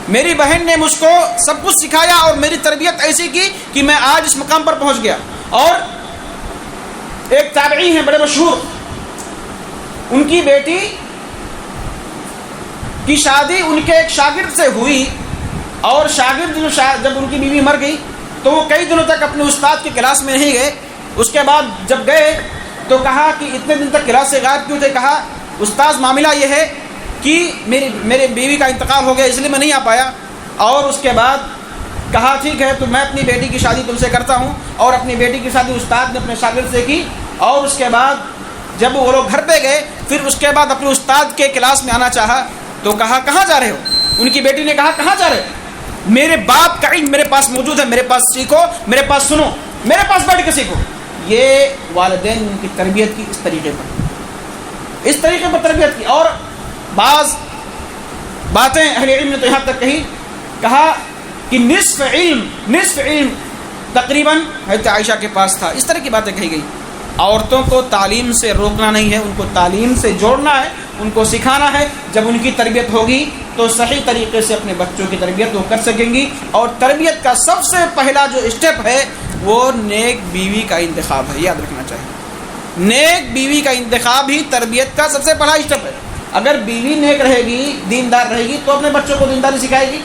میری بہن نے مجھ کو سب کچھ سکھایا اور میری تربیت ایسی کی کہ میں آج اس مقام پر پہنچ گیا. اور ایک تابعی ہیں بڑے مشہور، ان کی بیٹی کی شادی ان کے ایک شاگرد سے ہوئی، اور شاگرد جب ان کی بیوی مر گئی تو وہ کئی دنوں تک اپنے استاد کی کلاس میں نہیں گئے. اس کے بعد جب گئے تو کہا کہ اتنے دن تک کلاس سے غائب کیوں تھے؟ کہا استاذ معاملہ یہ ہے کہ میرے بیوی کا انتقال ہو گیا اس لیے میں نہیں آ پایا. اور اس کے بعد کہا ٹھیک ہے تو میں اپنی بیٹی کی شادی تم سے کرتا ہوں. اور اپنی بیٹی کی شادی استاد نے اپنے شاگرد سے کی. اور اس کے بعد جب وہ لوگ گھر پہ گئے، پھر اس کے بعد اپنے استاد کے کلاس میں آنا چاہا تو کہا کہاں جا رہے ہو؟ ان کی بیٹی نے کہا کہاں جا رہے ہو؟ میرے باپ کا علم میرے پاس موجود ہے، میرے پاس سیکھو، میرے پاس سنو، میرے پاس بیٹھ کے سیکھو. یہ والدین ان کی تربیت کی اس طریقے پر تربیت کی. اور بعض باتیں اہل علم نے تو یہاں تک کہا کہ نصف علم تقریباً حضرت عائشہ کے پاس تھا. اس طرح کی باتیں کہی گئی. عورتوں کو تعلیم سے روکنا نہیں ہے، ان کو تعلیم سے جوڑنا ہے، ان کو سکھانا ہے. جب ان کی تربیت ہوگی تو صحیح طریقے سے اپنے بچوں کی تربیت وہ کر سکیں گی. اور تربیت کا سب سے پہلا جو اسٹیپ ہے وہ نیک بیوی کا انتخاب ہے. یاد رکھنا چاہیے، نیک بیوی کا انتخاب ہی تربیت کا سب سے بڑا اسٹیپ ہے. اگر بیوی نیک رہے گی، دیندار رہے گی، تو اپنے بچوں کو دینداری سکھائے گی.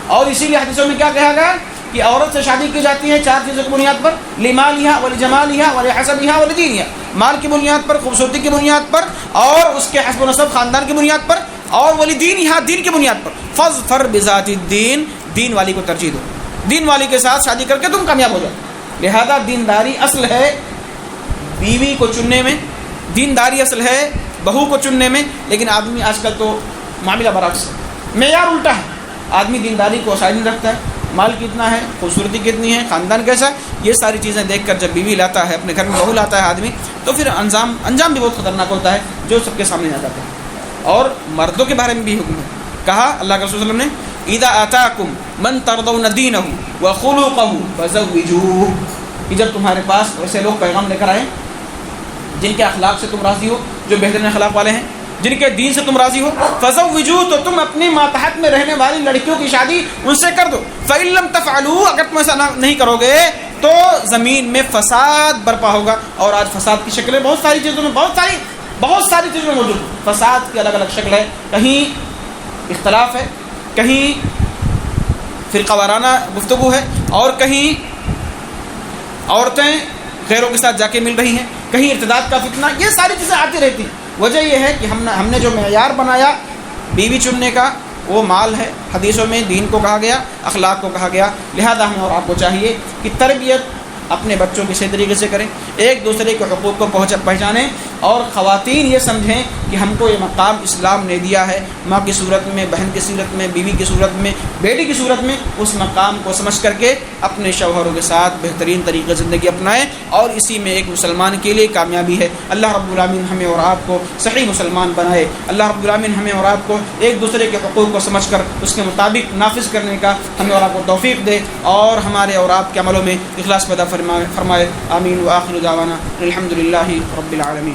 اور اسی لیے حدیثوں میں کیا کہا گیا کہ عورت سے شادی کی جاتی ہے 4 چیزوں کی بنیاد پر: لمالها ولجمالها ولحسبها ولدینها. مال کی بنیاد پر، خوبصورتی کی بنیاد پر، اور اس کے حسب و نسب خاندان کی بنیاد پر، اور ولدینها دین کی بنیاد پر. فاظفر بذات الدین، دین والی کو ترجیح دو، دین والی کے ساتھ شادی کر کے تم کامیاب ہو جاؤ. لہذا دینداری اصل ہے بیوی کو چننے میں، دینداری اصل ہے بہو کو چننے میں. لیکن آدمی آج کل تو معاملہ برعکس ہے، معیار الٹا ہے. آدمی دینداری کو سائڈ میں رکھتا ہے، مال کتنا ہے، خوبصورتی کتنی ہے، خاندان کیسا ہے، یہ ساری چیزیں دیکھ کر جب بیوی لاتا ہے، اپنے گھر میں بہو لاتا ہے آدمی، تو پھر انجام بھی بہت خطرناک ہوتا ہے جو سب کے سامنے آ جاتا ہے. اور مردوں کے بارے میں بھی حکم ہے. کہا اللہ کے رسول صلی اللہ علیہ وسلم نے اذا آتاکم من ترضون دینہ وخلقہ فزوجوہ، کہ جب تمہارے پاس ویسے لوگ پیغام لے کر آئے جن کے اخلاق سے تم راضی ہو، جو بہترین اخلاق والے ہیں، جن کے دین سے تم راضی ہو، فزوجوہ، تو تم اپنی ماتحت میں رہنے والی لڑکیوں کی شادی ان سے کر دو. فإن لم تفعلوا، اگر تم ایسا نہیں کرو گے تو زمین میں فساد برپا ہوگا. اور آج فساد کی شکلیں بہت ساری چیزوں میں موجود ہیں. فساد کی الگ الگ شکل ہے. کہیں اختلاف ہے، کہیں فرقہ وارانہ گفتگو ہے، اور کہیں عورتیں غیروں کے ساتھ جا کے مل رہی ہیں، کہیں ارتداد کا فتنہ. یہ ساری چیزیں آتی رہتی ہیں. وجہ یہ ہے کہ ہم نے جو معیار بنایا بیوی چننے کا وہ مال ہے، حدیثوں میں دین کو کہا گیا، اخلاق کو کہا گیا، لہذا ہمیں اور آپ کو چاہیے کہ تربیت اپنے بچوں کی صحیح طریقے سے کریں، ایک دوسرے کے حقوق کو پہچانیں، اور خواتین یہ سمجھیں کہ ہم کو یہ مقام اسلام نے دیا ہے، ماں کی صورت میں، بہن کی صورت میں، بیوی کی صورت میں، بیٹی کی صورت میں، اس مقام کو سمجھ کر کے اپنے شوہروں کے ساتھ بہترین طریقے سے زندگی اپنائیں، اور اسی میں ایک مسلمان کے لیے کامیابی ہے۔ اللہ رب العالمین ہمیں اور آپ کو صحیح مسلمان بنائے، اللہ رب العالمین ہمیں اور آپ کو ایک دوسرے کے حقوق کو سمجھ کر اس کے مطابق نافذ کرنے کا ہمیں اور آپ کو توفیق دے، اور ہمارے اور آپ کے عملوں میں اخلاص پیدا فرمائے۔ آمین۔ وآخر دعوانا الحمد للہ رب العالمین۔